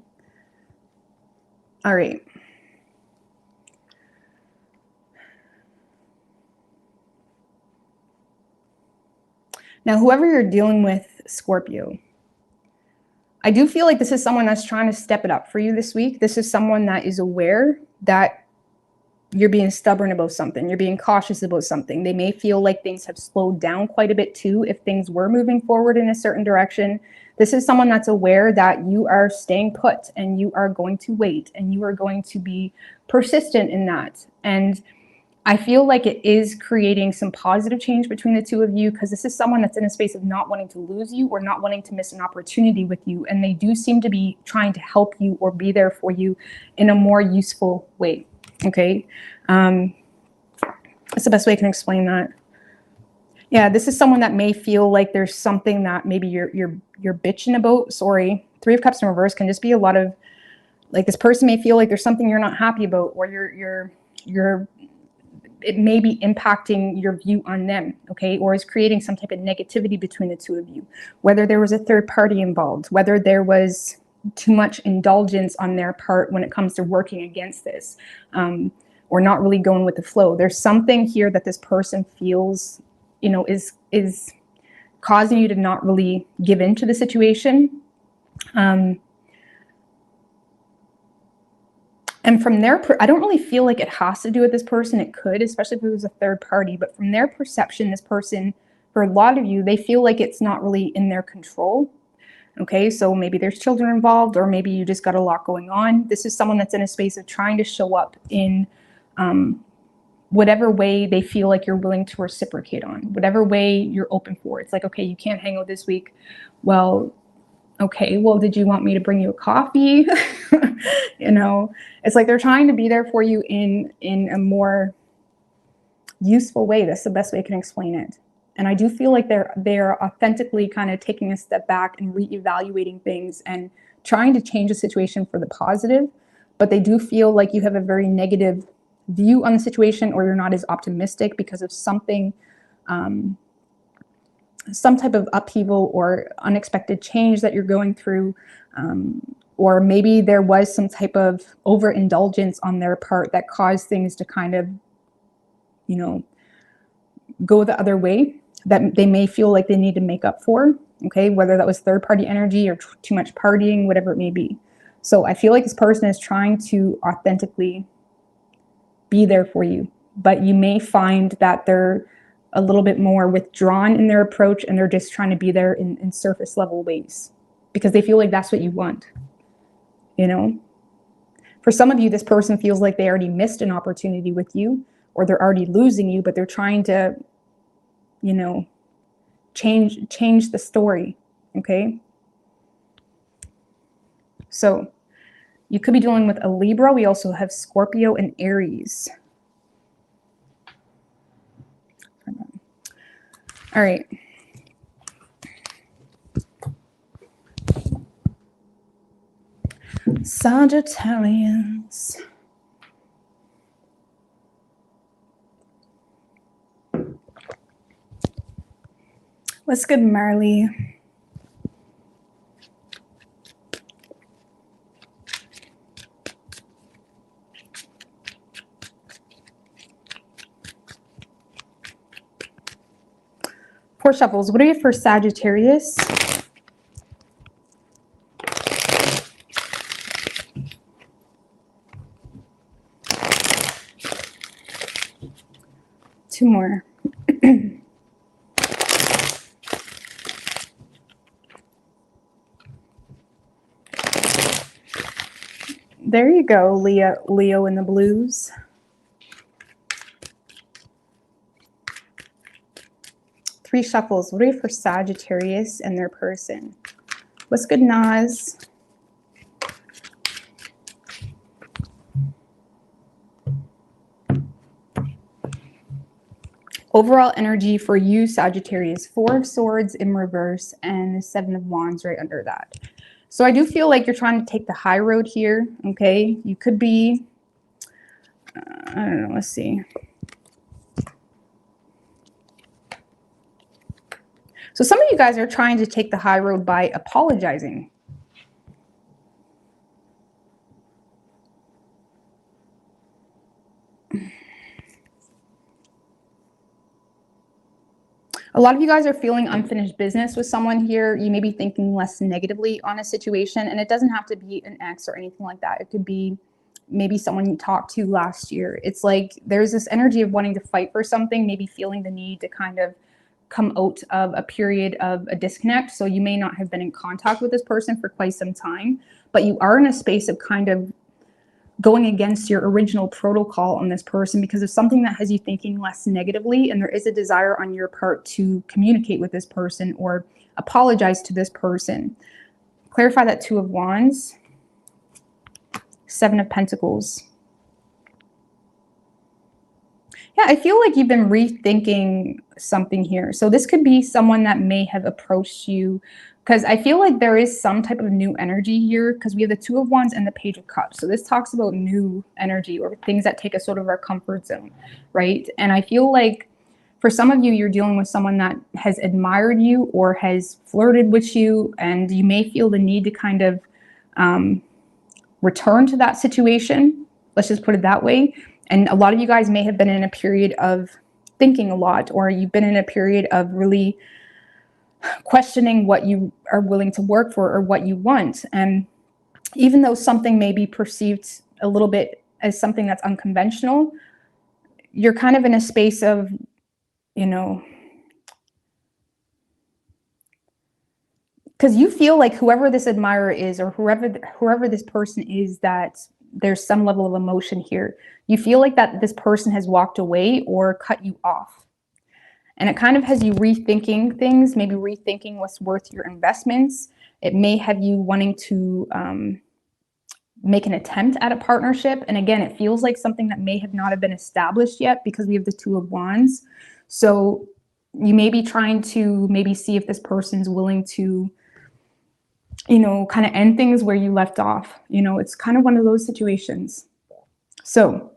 S1: All right. Now, whoever you're dealing with, Scorpio, I do feel like this is someone that's trying to step it up for you this week. This is someone that is aware that you're being stubborn about something. You're being cautious about something. They may feel like things have slowed down quite a bit too if things were moving forward in a certain direction. This is someone that's aware that you are staying put and you are going to wait and you are going to be persistent in that. And I feel like it is creating some positive change between the two of you, because this is someone that's in a space of not wanting to lose you or not wanting to miss an opportunity with you. And they do seem to be trying to help you or be there for you in a more useful way. Okay. That's the best way I can explain that. Yeah, this is someone that may feel like there's something that maybe you're bitching about. Sorry. Three of Cups in reverse can just be a lot of, like, this person may feel like there's something you're not happy about, or you're it may be impacting your view on them, okay? Or is creating some type of negativity between the two of you. Whether there was a third party involved, whether there was too much indulgence on their part when it comes to working against this, or not really going with the flow. There's something here that this person feels, you know, is causing you to not really give into the situation. And from their, I don't really feel like it has to do with this person. It could, especially if it was a third party. But from their perception, this person, for a lot of you, they feel like it's not really in their control. Okay, so maybe there's children involved, or maybe you just got a lot going on. This is someone that's in a space of trying to show up in whatever way they feel like you're willing to reciprocate on, whatever way you're open for. It's like, okay, you can't hang out this week. Well, okay, well, did you want me to bring you a coffee? You know, it's like they're trying to be there for you in a more useful way. That's the best way I can explain it. And I do feel like they're authentically kind of taking a step back and reevaluating things and trying to change the situation for the positive. But they do feel like you have a very negative view on the situation, or you're not as optimistic because of something, some type of upheaval or unexpected change that you're going through. Or maybe there was some type of overindulgence on their part that caused things to kind of, you know, go the other way, that they may feel like they need to make up for, okay? Whether that was third party energy or too much partying, whatever it may be. So I feel like this person is trying to authentically be there for you, but you may find that they're a little bit more withdrawn in their approach, and they're just trying to be there in surface level ways because they feel like that's what you want, you know? For some of you, this person feels like they already missed an opportunity with you, or they're already losing you, but they're trying to, you know, change the story, okay? So you could be dealing with a Libra. We also have Scorpio and Aries. All right. Sagittarians. What's good, Marley? Four shuffles. What are you for Sagittarius? Two more. There you go, Leo in the blues. Three shuffles. What are you for Sagittarius and their person? What's good, Nas? Overall energy for you, Sagittarius, Four of Swords in reverse and the Seven of Wands right under that. So I do feel like you're trying to take the high road here, okay? You could be, I don't know, let's see. So some of you guys are trying to take the high road by apologizing. A lot of you guys are feeling unfinished business with someone here. You may be thinking less negatively on a situation, and it doesn't have to be an ex or anything like that. It could be maybe someone you talked to last year. It's like there's this energy of wanting to fight for something, maybe feeling the need to kind of come out of a period of a disconnect. So you may not have been in contact with this person for quite some time, but you are in a space of kind of going against your original protocol on this person because of something that has you thinking less negatively, and there is a desire on your part to communicate with this person or apologize to this person. Clarify that Two of Wands, Seven of Pentacles. Yeah, I feel like you've been rethinking something here. So this could be someone that may have approached you, because I feel like there is some type of new energy here, because we have the Two of Wands and the Page of Cups. So this talks about new energy or things that take us out of our comfort zone, right? And I feel like for some of you, you're dealing with someone that has admired you or has flirted with you, and you may feel the need to kind of return to that situation. Let's just put it that way. And a lot of you guys may have been in a period of thinking a lot, or you've been in a period of really questioning what you are willing to work for or what you want. And even though something may be perceived a little bit as something that's unconventional, you're kind of in a space of, you know, because you feel like whoever this admirer is, or whoever this person is, that there's some level of emotion here. You feel like that this person has walked away or cut you off. And it kind of has you rethinking things, maybe rethinking what's worth your investments. It may have you wanting to make an attempt at a partnership. And again, it feels like something that may have not have been established yet, because we have the Two of Wands. So you may be trying to maybe see if this person's willing to, you know, kind of end things where you left off. You know, it's kind of one of those situations. So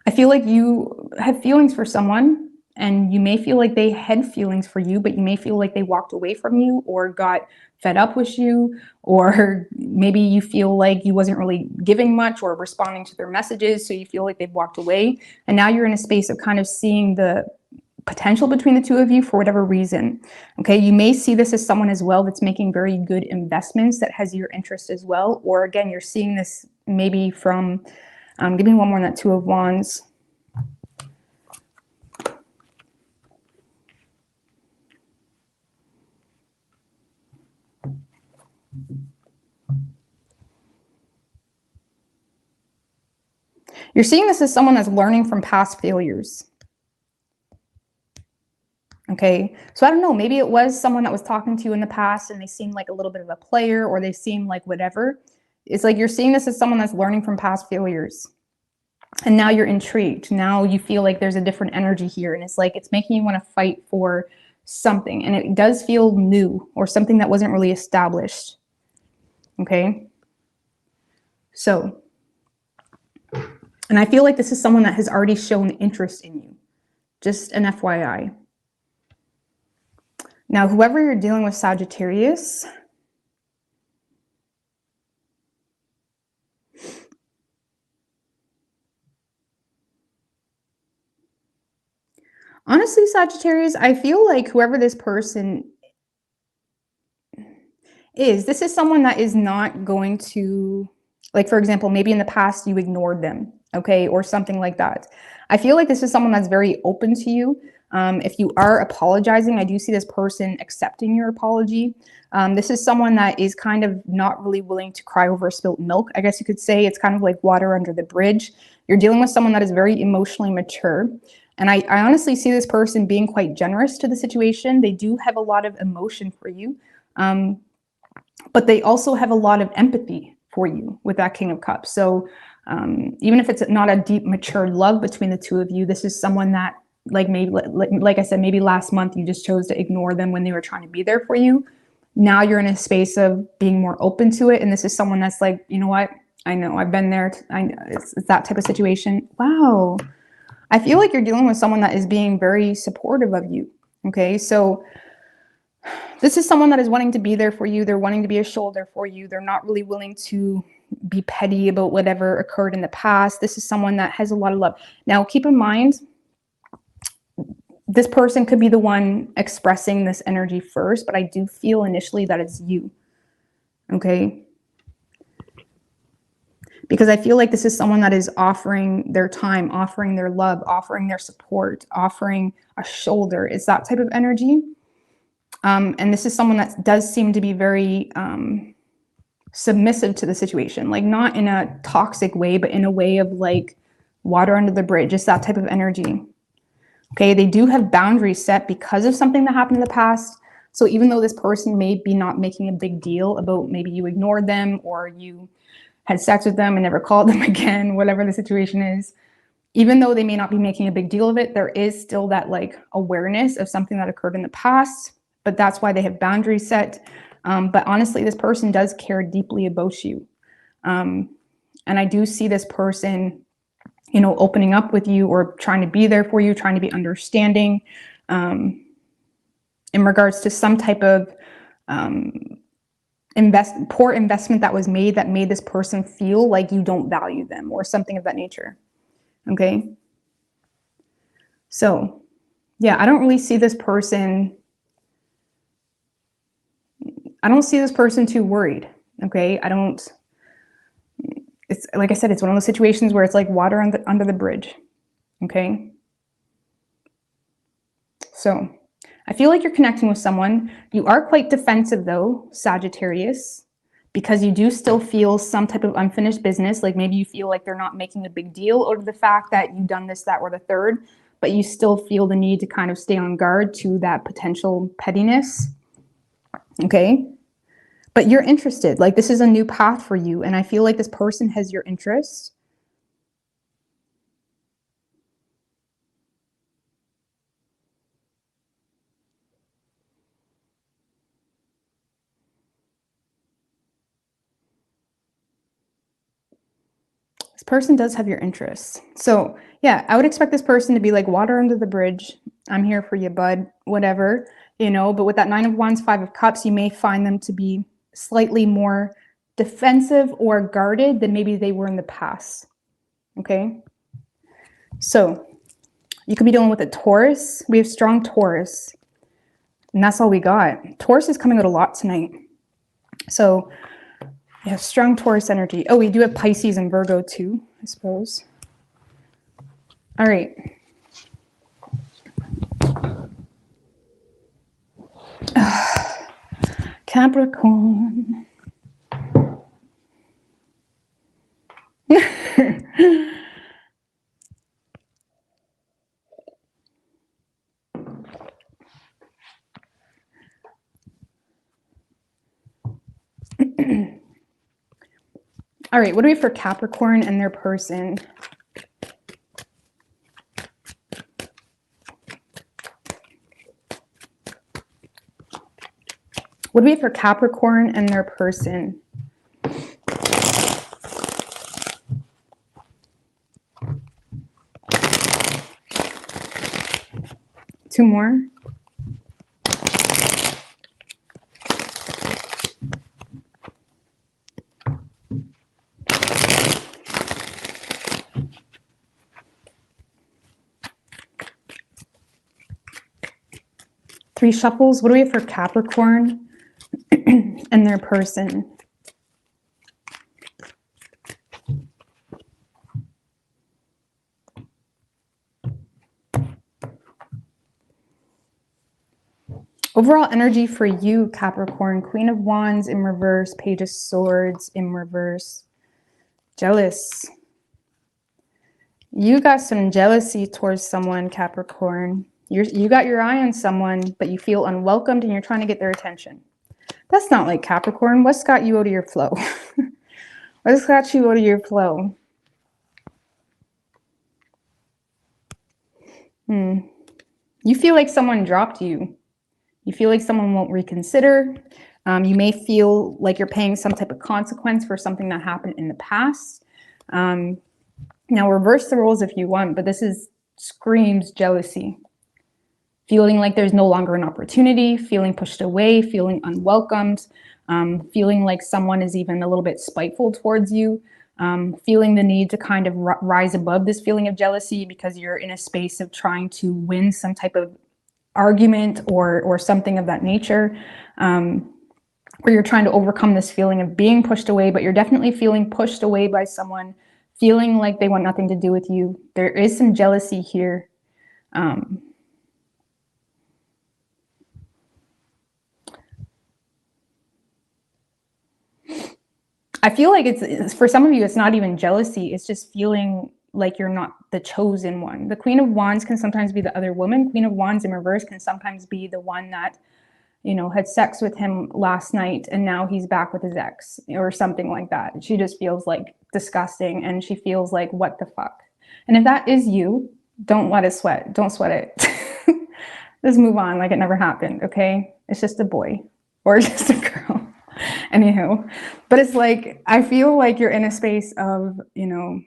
S1: I feel like you have feelings for someone, and you may feel like they had feelings for you, but you may feel like they walked away from you or got fed up with you, or maybe you feel like you wasn't really giving much or responding to their messages, so you feel like they've walked away. And now you're in a space of kind of seeing the potential between the two of you for whatever reason. Okay, you may see this as someone as well that's making very good investments, that has your interest as well. Or again, you're seeing this maybe from, give me one more on that Two of Wands. You're seeing this as someone that's learning from past failures. Okay, so I don't know, maybe it was someone that was talking to you in the past and they seemed like a little bit of a player, or they seemed like whatever. It's like you're seeing this as someone that's learning from past failures. And now you're intrigued. Now you feel like there's a different energy here, and it's like it's making you want to fight for something. And it does feel new, or something that wasn't really established. Okay, so, and I feel like this is someone that has already shown interest in you. Just an FYI. Now, whoever you're dealing with, Sagittarius, honestly, Sagittarius, I feel like whoever this person is, this is someone that is not going to, like, for example, maybe in the past you ignored them, okay, or something like that. I feel like this is someone that's very open to you. If you are apologizing, I do see this person accepting your apology. This is someone that is kind of not really willing to cry over spilt milk, I guess you could say. It's kind of like water under the bridge. You're dealing with someone that is very emotionally mature. And I honestly see this person being quite generous to the situation. They do have a lot of emotion for you, but they also have a lot of empathy for you with that King of Cups. So even if it's not a deep, mature love between the two of you, this is someone that, like, maybe, like I said, maybe last month you just chose to ignore them when they were trying to be there for you. Now you're in a space of being more open to it. And this is someone that's like, you know what? I know, I've been there. I know it's that type of situation. Wow. I feel like you're dealing with someone that is being very supportive of you. Okay. So this is someone that is wanting to be there for you. They're wanting to be a shoulder for you. They're not really willing to be petty about whatever occurred in the past. This is someone that has a lot of love. Now, keep in mind, this person could be the one expressing this energy first, but I do feel initially that it's you. Okay? Because I feel like this is someone that is offering their time, offering their love, offering their support, offering a shoulder. It's that type of energy. And this is someone that does seem to be very submissive to the situation, like not in a toxic way, but in a way of like water under the bridge. It's that type of energy. Okay, they do have boundaries set because of something that happened in the past. So even though this person may be not making a big deal about maybe you ignored them or you had sex with them and never called them again, whatever the situation is, even though they may not be making a big deal of it, there is still that like awareness of something that occurred in the past, but that's why they have boundaries set. But honestly, this person does care deeply about you. And I do see this person, opening up with you or trying to be there for you, trying to be understanding, in regards to some type of poor investment that was made that made this person feel like you don't value them or something of that nature. Okay. So yeah, I don't see this person too worried. Okay. It's like I said, it's one of those situations where it's like water under the bridge. Okay. So I feel like you're connecting with someone. You are quite defensive though, Sagittarius, because you do still feel some type of unfinished business. Like maybe you feel like they're not making a big deal out of the fact that you've done this, that, or the third, but you still feel the need to kind of stay on guard to that potential pettiness. Okay. But you're interested. Like this is a new path for you. And I feel like this person has your interest. This person does have your interests. So yeah, I would expect this person to be like water under the bridge. I'm here for you, bud, whatever, but with that 9 of Wands, 5 of Cups, you may find them to be slightly more defensive or guarded than maybe they were in the past. Okay. So you could be dealing with a Taurus. We have strong Taurus, and that's all we got. Taurus is coming out a lot tonight. So yeah, strong Taurus energy. Oh, we do have Pisces and Virgo too, I suppose. All right. Capricorn. All right, what do we have for Capricorn and their person? What do we have for Capricorn and their person? Two more. Three shuffles. What do we have for Capricorn and their person? Overall energy for you, Capricorn. Queen of Wands in reverse, Page of Swords in reverse. Jealous. You got some jealousy towards someone, Capricorn. You got your eye on someone, but you feel unwelcomed and you're trying to get their attention. That's not like Capricorn. What's got you out of your flow? What's got you out of your flow? You feel like someone dropped you. You feel like someone won't reconsider. You may feel like you're paying some type of consequence for something that happened in the past. Now reverse the roles if you want, but this screams jealousy. Feeling like there's no longer an opportunity, feeling pushed away, feeling unwelcomed, feeling like someone is even a little bit spiteful towards you, feeling the need to kind of rise above this feeling of jealousy because you're in a space of trying to win some type of argument or something of that nature, where you're trying to overcome this feeling of being pushed away, but you're definitely feeling pushed away by someone, feeling like they want nothing to do with you. There is some jealousy here. I feel like it's for some of you, it's not even jealousy. It's just feeling like you're not the chosen one. The Queen of Wands can sometimes be the other woman. Queen of Wands in reverse can sometimes be the one that, had sex with him last night and now he's back with his ex or something like that. She just feels like disgusting and she feels like, what the fuck? And if that is you, don't let it sweat. Don't sweat it. Just move on like it never happened, okay? It's just a boy or just a girl. Anywho, but it's like, I feel like you're in a space of, you know,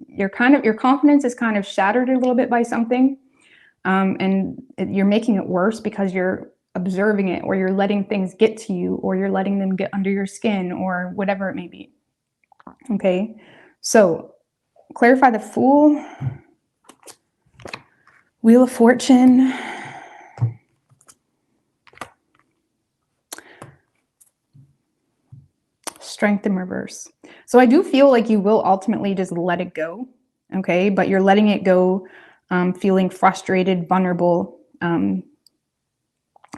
S1: your confidence is kind of shattered a little bit by something. And you're making it worse because you're observing it, or you're letting things get to you, or you're letting them get under your skin, or whatever it may be. Okay, so clarify the Fool, Wheel of Fortune, Strength in reverse. So I do feel like you will ultimately just let it go, okay? But you're letting it go, feeling frustrated, vulnerable,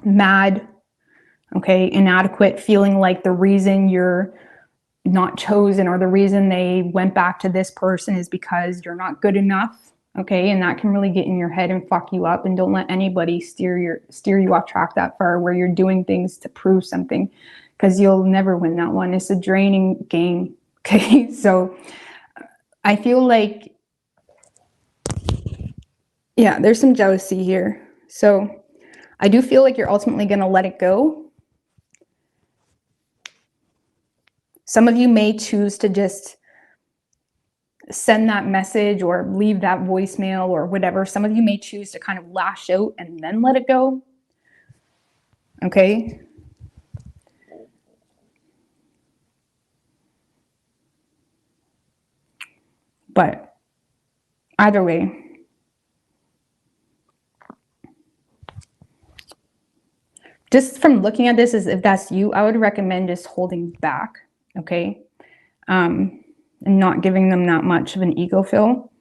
S1: mad, okay, inadequate, feeling like the reason you're not chosen or the reason they went back to this person is because you're not good enough, okay? And that can really get in your head and fuck you up. And don't let anybody steer you off track that far where you're doing things to prove something, because you'll never win that one. It's a draining game, okay? So I feel like, yeah, there's some jealousy here. So I do feel like you're ultimately going to let it go. Some of you may choose to just send that message or leave that voicemail or whatever. Some of you may choose to kind of lash out and then let it go. Okay? But either way, just from looking at this, as if that's you, I would recommend just holding back, okay? And not giving them that much of an ego fill,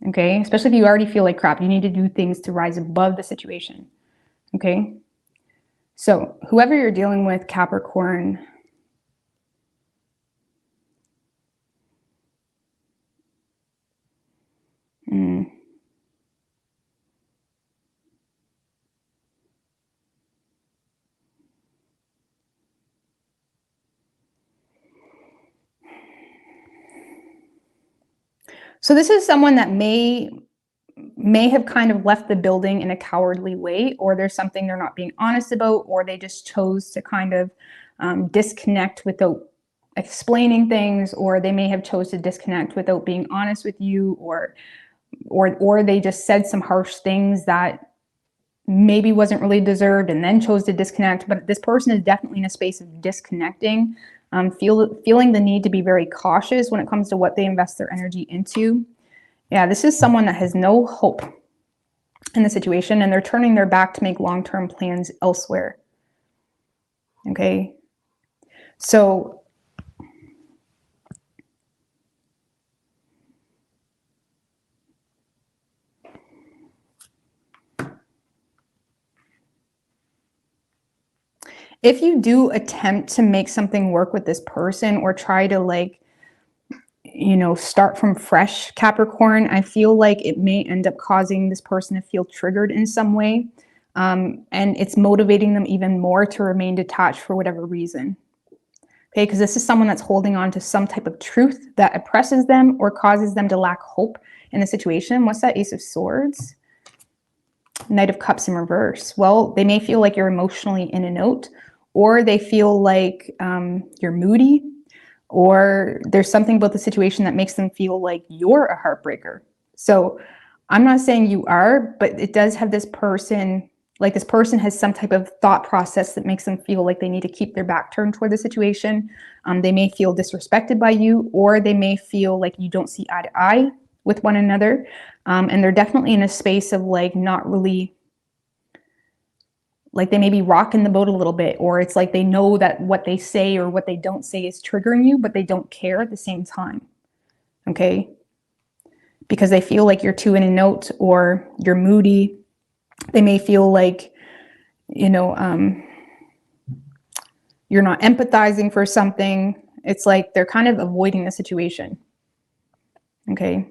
S1: okay? Especially if you already feel like crap, you need to do things to rise above the situation, okay? So whoever you're dealing with, Capricorn, so this is someone that may have kind of left the building in a cowardly way, or there's something they're not being honest about, or they just chose to kind of disconnect without explaining things, or they may have chose to disconnect without being honest with you, or they just said some harsh things that maybe wasn't really deserved and then chose to disconnect. But this person is definitely in a space of disconnecting, feeling the need to be very cautious when it comes to what they invest their energy into. Yeah, this is someone that has no hope in the situation, and they're turning their back to make long-term plans elsewhere. Okay, so if you do attempt to make something work with this person, or try to, like, you know, start from fresh, Capricorn, I feel like it may end up causing this person to feel triggered in some way. And it's motivating them even more to remain detached for whatever reason. Okay, because this is someone that's holding on to some type of truth that oppresses them or causes them to lack hope in the situation. What's that? Ace of Swords? Knight of Cups in reverse. Well, they may feel like you're emotionally in and out, or they feel like you're moody, or there's something about the situation that makes them feel like you're a heartbreaker. So I'm not saying you are, but it does have this person, like this person has some type of thought process that makes them feel like they need to keep their back turned toward the situation. They may feel disrespected by you, or they may feel like you don't see eye to eye with one another. And they're definitely in a space of, like, not really, like, they may be rocking the boat a little bit, or it's like they know that what they say or what they don't say is triggering you, but they don't care at the same time, okay? Because they feel like you're too in and out, or you're moody. They may feel like, you know, you're not empathizing for something. It's like they're kind of avoiding the situation, okay?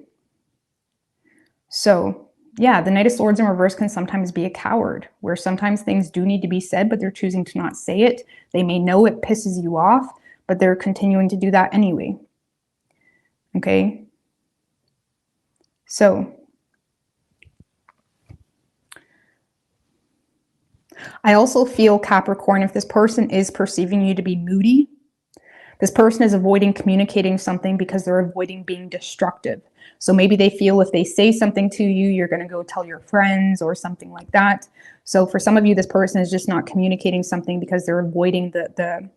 S1: So yeah, the Knight of Swords in reverse can sometimes be a coward, where sometimes things do need to be said, but they're choosing to not say it. They may know it pisses you off, but they're continuing to do that anyway. Okay? So I also feel, Capricorn, if this person is perceiving you to be moody, this person is avoiding communicating something because they're avoiding being destructive. So maybe they feel if they say something to you, you're going to go tell your friends or something like that. So for some of you, this person is just not communicating something because they're avoiding the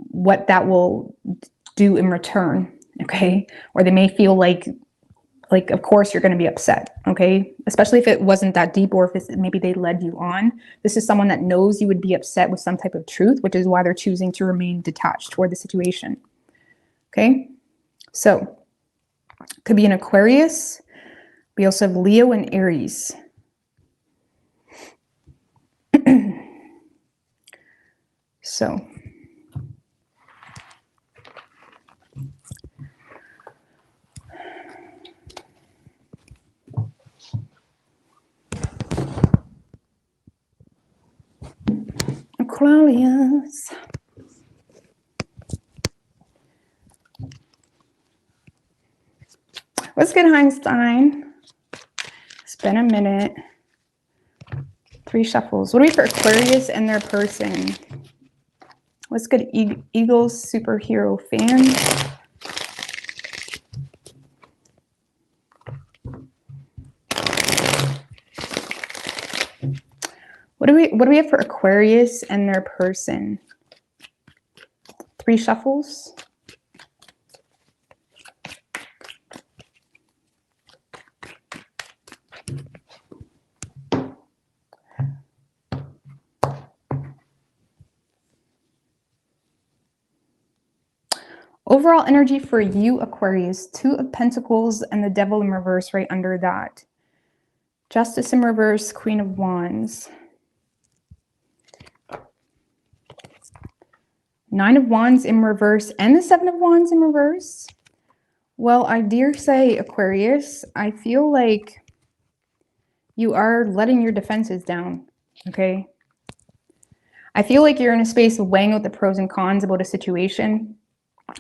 S1: what that will do in return, okay? Or they may feel like of course you're going to be upset, okay? Especially if it wasn't that deep, or if maybe they led you on. This is someone that knows you would be upset with some type of truth, which is why they're choosing to remain detached toward the situation, okay? So could be an Aquarius. We also have Leo and Aries. So Aquarius. What's good, Einstein? It's been a minute. 3 shuffles. What do we for Aquarius and their person? What's good, Eagles superhero fan? What do we have for Aquarius and their person? 3 shuffles. Overall energy for you, Aquarius, 2 of Pentacles and the Devil in reverse right under that. Justice in reverse, Queen of Wands. 9 of Wands in reverse and the 7 of Wands in reverse. Well, I dare say, Aquarius, I feel like you are letting your defenses down, okay? I feel like you're in a space of weighing out the pros and cons about a situation.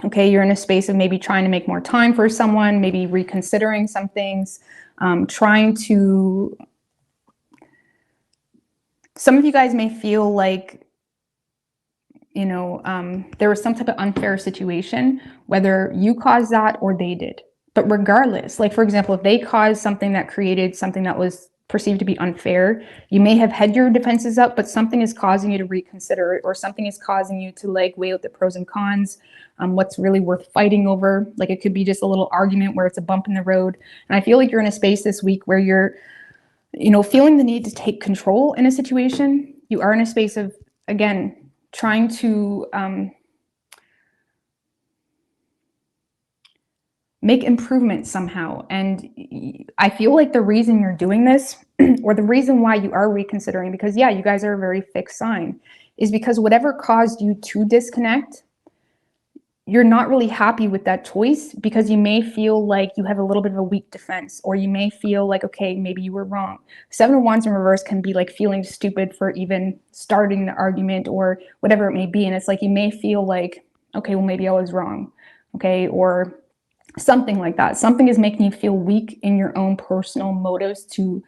S1: Okay, you're in a space of maybe trying to make more time for someone, maybe reconsidering some things, trying to... Some of you guys may feel like, you know, there was some type of unfair situation, whether you caused that or they did. But regardless, like for example, if they caused something that created something that was perceived to be unfair, you may have had your defenses up, but something is causing you to reconsider it, or something is causing you to like weigh out the pros and cons, what's really worth fighting over. Like it could be just a little argument where it's a bump in the road. And I feel like you're in a space this week where you're, you know, feeling the need to take control in a situation. You are in a space of, again, trying to make improvements somehow. And I feel like the reason you're doing this, or the reason why you are reconsidering, because yeah, you guys are a very fixed sign, is because whatever caused you to disconnect, you're not really happy with that choice, because you may feel like you have a little bit of a weak defense, or you may feel like, okay, maybe you were wrong. 7 of Wands in reverse can be like feeling stupid for even starting the argument or whatever it may be. And it's like, you may feel like, okay, well, maybe I was wrong. Okay. Or something like that. Something is making you feel weak in your own personal motives to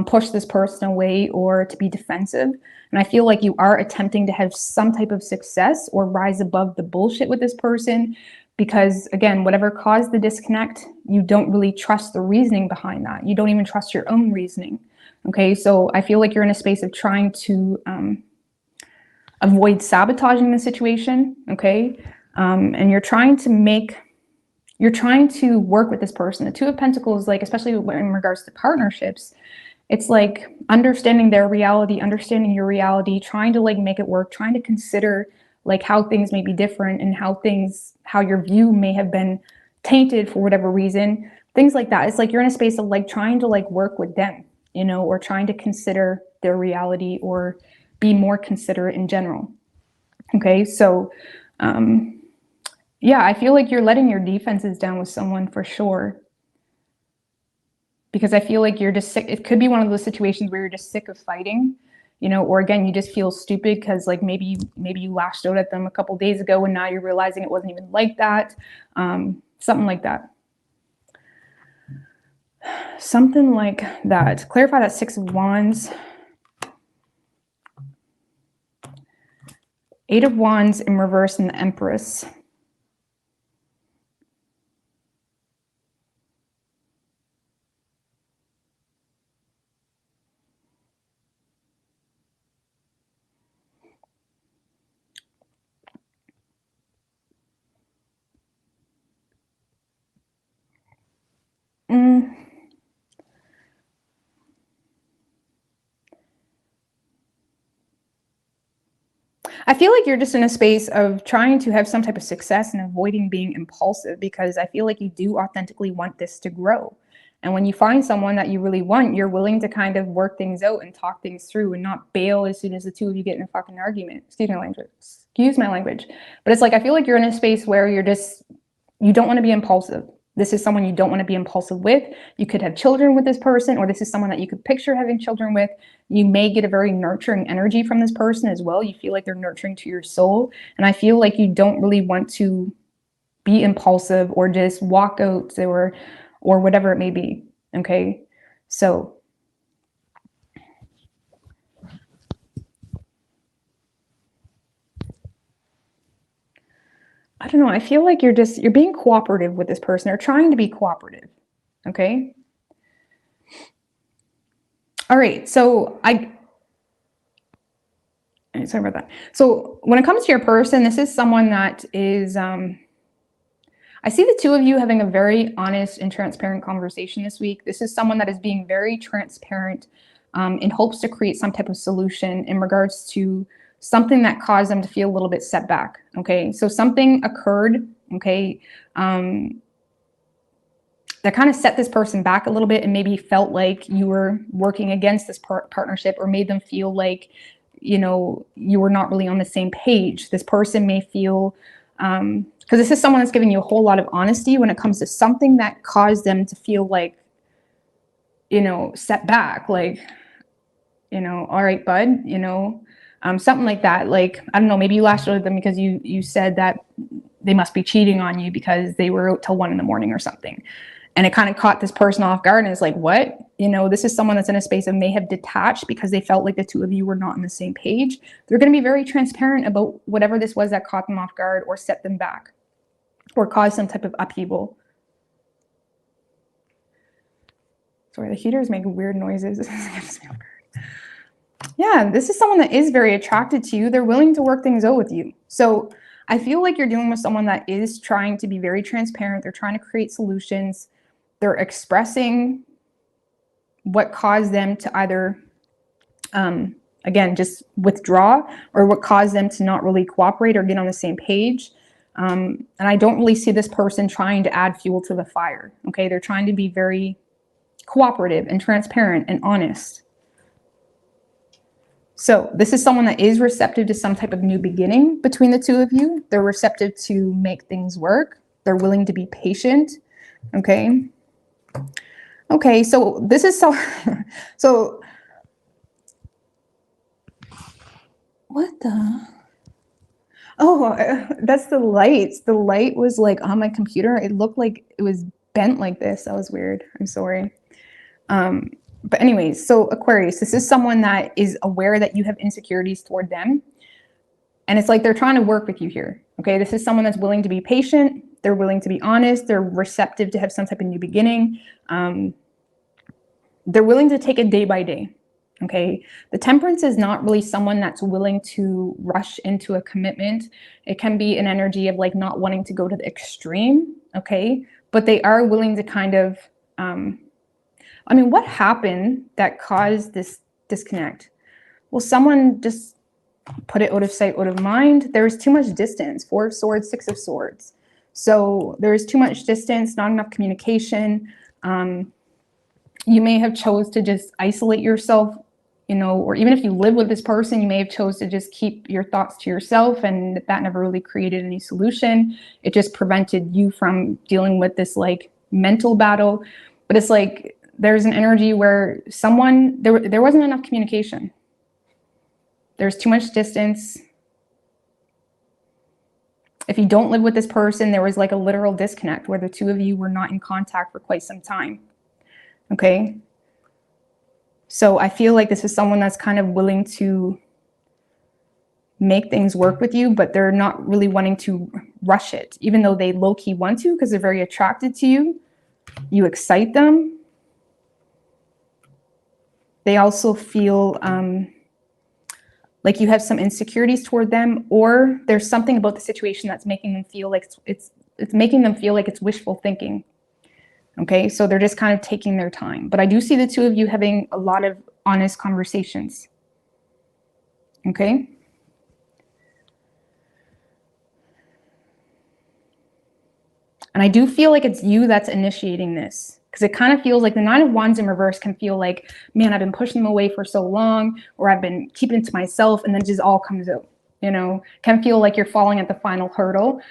S1: push this person away or to be defensive. And I feel like you are attempting to have some type of success or rise above the bullshit with this person, because again, whatever caused the disconnect, you don't really trust the reasoning behind that. You don't even trust your own reasoning. Okay, so I feel like you're in a space of trying to avoid sabotaging the situation. Okay, and you're trying to work with this person. The 2 of Pentacles, like especially in regards to partnerships, it's like understanding their reality, understanding your reality, trying to like make it work, trying to consider like how things may be different and how your view may have been tainted for whatever reason, things like that. It's like you're in a space of like trying to like work with them, you know, or trying to consider their reality or be more considerate in general. Okay, so yeah, I feel like you're letting your defenses down with someone for sure. Because I feel like you're just sick. It could be one of those situations where you're just sick of fighting, you know, or again, you just feel stupid because like maybe you lashed out at them a couple days ago and now you're realizing it wasn't even like that. Something like that. Something like that. Clarify that Six of Wands. Eight of Wands in reverse and the Empress. I feel like you're just in a space of trying to have some type of success and avoiding being impulsive, because I feel like you do authentically want this to grow. And when you find someone that you really want, you're willing to kind of work things out and talk things through and not bail as soon as the two of you get in a fucking argument. Excuse my language. Excuse my language. But it's like, I feel like you're in a space where you don't want to be impulsive. This is someone you don't want to be impulsive with. You could have children with this person, or this is someone that you could picture having children with. You may get a very nurturing energy from this person as well. You feel like they're nurturing to your soul. And I feel like you don't really want to be impulsive or just walk out or whatever it may be. Okay. So I don't know. I feel like you're being cooperative with this person, or trying to be cooperative. Okay. All right. So sorry about that. So when it comes to your person, this is someone that is, I see the two of you having a very honest and transparent conversation this week. This is someone that is being very transparent in hopes to create some type of solution in regards to something that caused them to feel a little bit set back. Okay, so something occurred, okay, that kind of set this person back a little bit, and maybe felt like you were working against this partnership, or made them feel like, you were not really on the same page. This person may feel, because this is someone that's giving you a whole lot of honesty when it comes to something that caused them to feel like, set back, like, all right, bud, something like that. Like, I don't know, maybe you lashed out at them because you said that they must be cheating on you because they were out till 1 a.m. or something. And it kind of caught this person off guard, and it's like, what? This is someone that's in a space and may have detached because they felt like the two of you were not on the same page. They're going to be very transparent about whatever this was that caught them off guard or set them back or caused some type of upheaval. Sorry, the heaters make weird noises. Yeah, this is someone that is very attracted to you. They're willing to work things out with you. So I feel like you're dealing with someone that is trying to be very transparent. They're trying to create solutions. They're expressing what caused them to either, again, just withdraw, or what caused them to not really cooperate or get on the same page. And I don't really see this person trying to add fuel to the fire. Okay, they're trying to be very cooperative and transparent and honest. So this is someone that is receptive to some type of new beginning between the two of you. They're receptive to make things work. They're willing to be patient. Okay. Okay, so this is so what the? Oh, that's the lights. The light was like on my computer. It looked like it was bent like this. That was weird. I'm sorry. But anyways, so Aquarius, this is someone that is aware that you have insecurities toward them. And it's like they're trying to work with you here. Okay, this is someone that's willing to be patient. They're willing to be honest. They're receptive to have some type of new beginning. They're willing to take it day by day. Okay, the Temperance is not really someone that's willing to rush into a commitment. It can be an energy of like not wanting to go to the extreme. Okay, but they are willing to kind of, what happened that caused this disconnect? Well, someone just put it out of sight, out of mind. There's too much distance. 4 of Swords, 6 of Swords. So there's too much distance, not enough communication. You may have chose to just isolate yourself, or even if you live with this person, you may have chose to just keep your thoughts to yourself, and that never really created any solution. It just prevented you from dealing with this like mental battle. But it's like there's an energy where there wasn't enough communication. There's too much distance. If you don't live with this person, there was like a literal disconnect where the two of you were not in contact for quite some time. Okay. So I feel like this is someone that's kind of willing to make things work with you, but they're not really wanting to rush it, even though they low-key want to, because they're very attracted to you. You excite them. They also feel like you have some insecurities toward them, or there's something about the situation that's making them feel like it's making them feel like it's wishful thinking. Okay, so they're just kind of taking their time. But I do see the two of you having a lot of honest conversations. Okay. And I do feel like it's you that's initiating this, because it kind of feels like the Nine of Wands in reverse can feel like, man, I've been pushing them away for so long, or I've been keeping it to myself, and then it just all comes out, you know, can feel like you're falling at the final hurdle.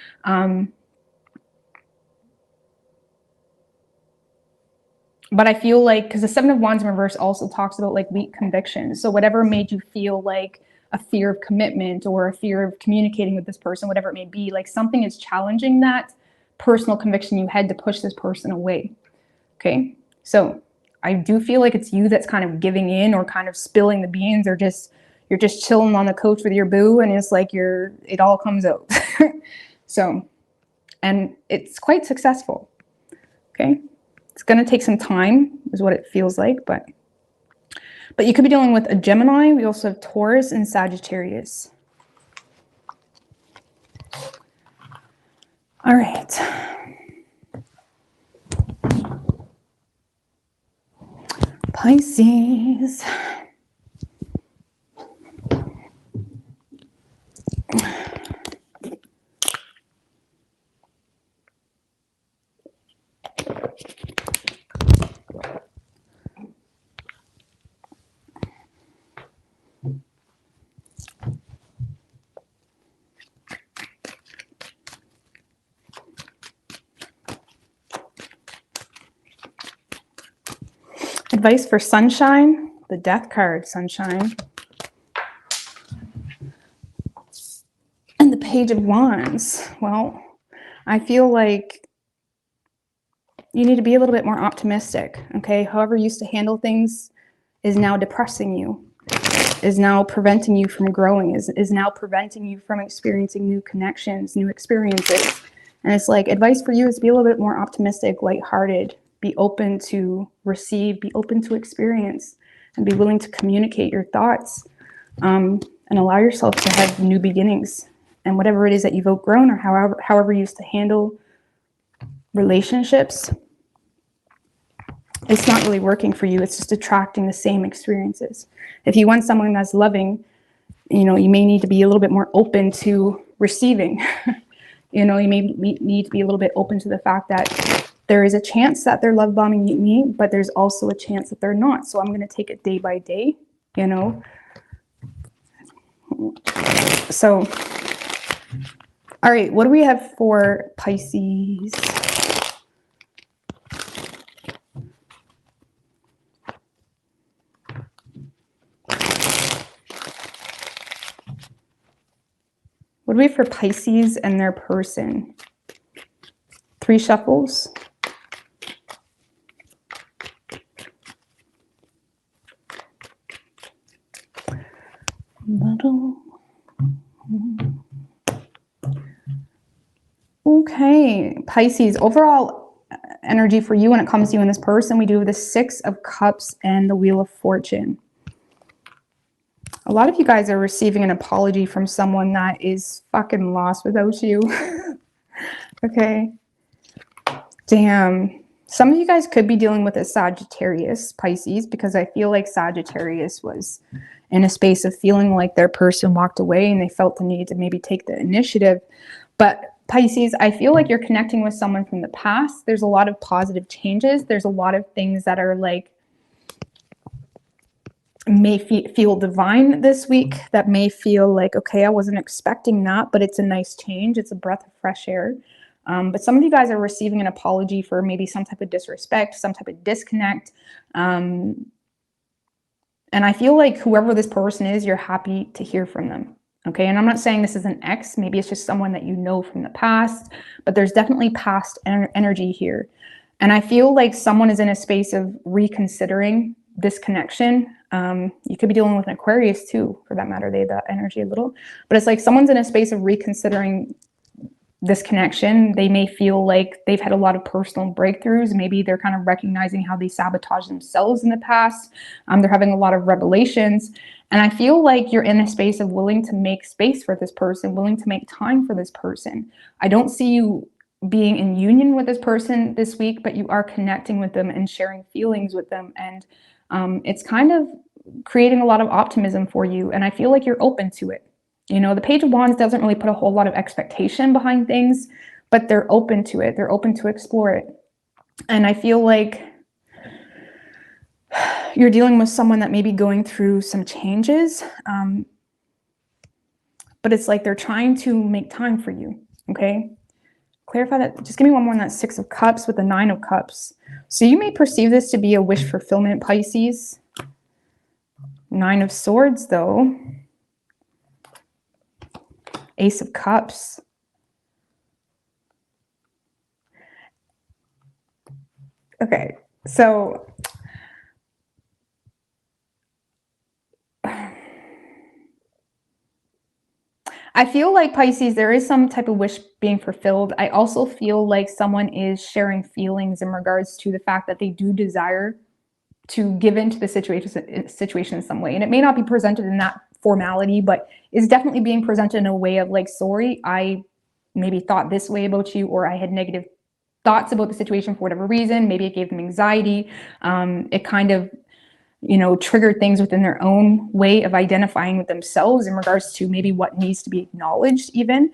S1: But I feel like, because the Seven of Wands in reverse also talks about like weak convictions. So whatever made you feel like a fear of commitment or a fear of communicating with this person, whatever it may be, like something is challenging that personal conviction you had to push this person away. Okay. So I do feel like it's you that's kind of giving in or kind of spilling the beans, or just, you're just chilling on the couch with your boo and it's like it all comes out. So, and it's quite successful. Okay. It's going to take some time is what it feels like, but you could be dealing with a Gemini. We also have Taurus and Sagittarius. All right. Pisces. Advice for sunshine, the Death card, sunshine. And the Page of Wands. Well, I feel like you need to be a little bit more optimistic, okay? However you used to handle things is now depressing you, is now preventing you from growing, is now preventing you from experiencing new connections, new experiences. And it's like, advice for you is be a little bit more optimistic, lighthearted, be open to receive, be open to experience, and be willing to communicate your thoughts, and allow yourself to have new beginnings. And whatever it is that you've outgrown, or however you used to handle relationships, it's not really working for you. It's just attracting the same experiences. If you want someone that's loving, you know, you may need to be a little bit more open to receiving. You know, you may need to be a little bit open to the fact that there is a chance that they're love bombing me, but there's also a chance that they're not. So I'm going to take it day by day, you know. So, all right, what do we have for Pisces? What do we have for Pisces and their person? 3 shuffles. Okay, Pisces, overall energy for you when it comes to you and this person, we do the 6 of Cups and the Wheel of Fortune. A lot of you guys are receiving an apology from someone that is fucking lost without you. Okay. Damn. Some of you guys could be dealing with a Sagittarius, Pisces, because I feel like Sagittarius was in a space of feeling like their person walked away and they felt the need to maybe take the initiative. But Pisces, I feel like you're connecting with someone from the past. There's a lot of positive changes. There's a lot of things that are like, may feel divine this week, that may feel like, okay, I wasn't expecting that, but it's a nice change. It's a breath of fresh air. But some of you guys are receiving an apology for maybe some type of disrespect, some type of disconnect. And I feel like whoever this person is, you're happy to hear from them. Okay. And I'm not saying this is an ex, maybe it's just someone that you know from the past, but there's definitely past energy here. And I feel like someone is in a space of reconsidering this connection. You could be dealing with an Aquarius too, for that matter. They have that energy a little, but it's like someone's in a space of reconsidering this connection. They may feel like they've had a lot of personal breakthroughs. Maybe they're kind of recognizing how they sabotage themselves in the past. They're having a lot of revelations. And I feel like you're in a space of willing to make space for this person, willing to make time for this person. I don't see you being in union with this person this week, but you are connecting with them and sharing feelings with them. And it's kind of creating a lot of optimism for you. And I feel like you're open to it. You know, the Page of Wands doesn't really put a whole lot of expectation behind things, but they're open to it. They're open to explore it. And I feel like you're dealing with someone that may be going through some changes, but it's like they're trying to make time for you, okay? Clarify that. Just give me one more on that Six of Cups with the Nine of Cups. So you may perceive this to be a wish fulfillment, Pisces. Nine of Swords, though. Ace of Cups. Okay, so I feel like, Pisces, there is some type of wish being fulfilled. I also feel like someone is sharing feelings in regards to the fact that they do desire to give into the situation in some way. And it may not be presented in that formality, but is definitely being presented in a way of like, sorry, I maybe thought this way about you, or I had negative thoughts about the situation for whatever reason. Maybe it gave them anxiety. It kind of, you know, triggered things within their own way of identifying with themselves in regards to maybe what needs to be acknowledged even.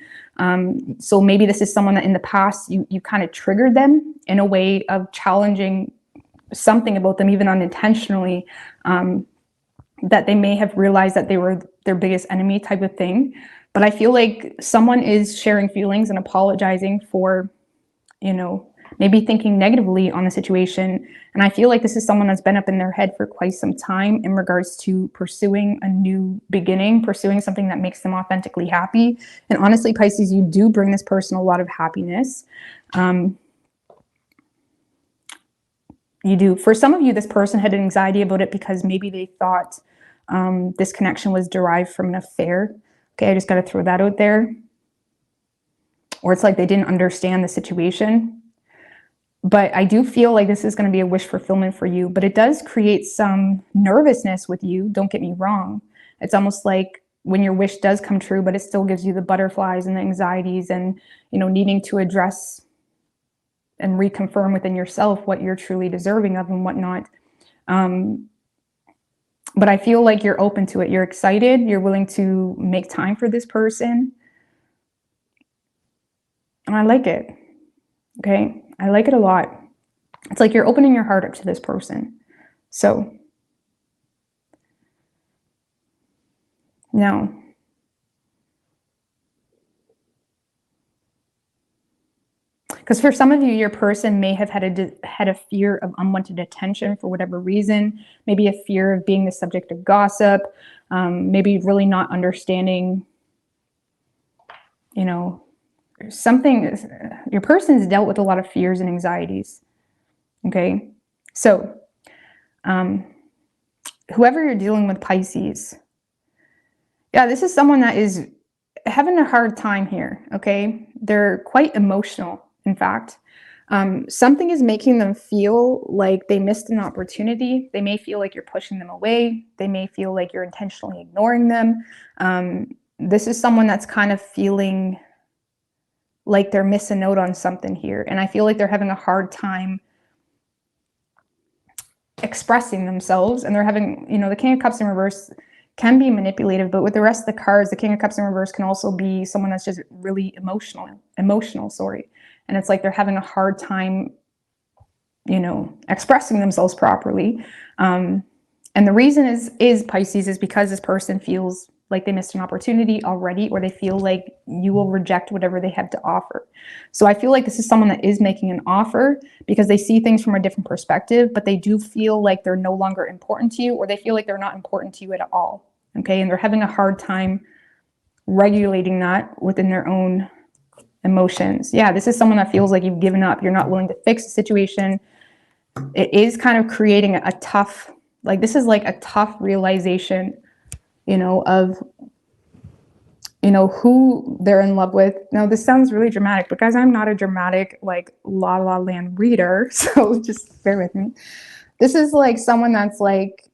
S1: So maybe this is someone that in the past you kind of triggered them in a way of challenging something about them, even unintentionally, that they may have realized that they were their biggest enemy type of thing. But I feel like someone is sharing feelings and apologizing for, you know, maybe thinking negatively on the situation. And I feel like this is someone that's been up in their head for quite some time in regards to pursuing a new beginning, pursuing something that makes them authentically happy. And honestly, Pisces, you do bring this person a lot of happiness. You do. For some of you, this person had anxiety about it because maybe they thought this connection was derived from an affair. Okay, I just got to throw that out there. Or it's like they didn't understand the situation. But I do feel like this is going to be a wish fulfillment for you, but it does create some nervousness with you. Don't get me wrong. It's almost like when your wish does come true, but it still gives you the butterflies and the anxieties and, you know, needing to address and reconfirm within yourself what you're truly deserving of and whatnot. But I feel like you're open to it. You're excited. You're willing to make time for this person. And I like it. Okay. I like it a lot. It's like you're opening your heart up to this person. So now, because for some of you, your person may have had a fear of unwanted attention for whatever reason, maybe a fear of being the subject of gossip, maybe really not understanding, you know, something. Your person's dealt with a lot of fears and anxieties. Okay, so whoever you're dealing with, Pisces, yeah, this is someone that is having a hard time here. Okay, they're quite emotional. In fact, something is making them feel like they missed an opportunity. They may feel like you're pushing them away. They may feel like you're intentionally ignoring them. This is someone that's kind of feeling like they're missing out on something here. And I feel like they're having a hard time expressing themselves. And they're having, you know, the King of Cups in reverse can be manipulative, but with the rest of the cards, the King of Cups in reverse can also be someone that's just really emotional, sorry. And it's like they're having a hard time, you know, expressing themselves properly. And the reason is Pisces is because this person feels like they missed an opportunity already, or they feel like you will reject whatever they have to offer. So I feel like this is someone that is making an offer because they see things from a different perspective, but they do feel like they're no longer important to you, or they feel like they're not important to you at all. Okay. And they're having a hard time regulating that within their own emotions. Yeah, this is someone that feels like you've given up. You're not willing to fix the situation. It is kind of creating a tough, like this is like a tough realization, of, who they're in love with. Now, this sounds really dramatic, but guys, I'm not a dramatic, like La La Land reader. So just bear with me. This is like someone that's like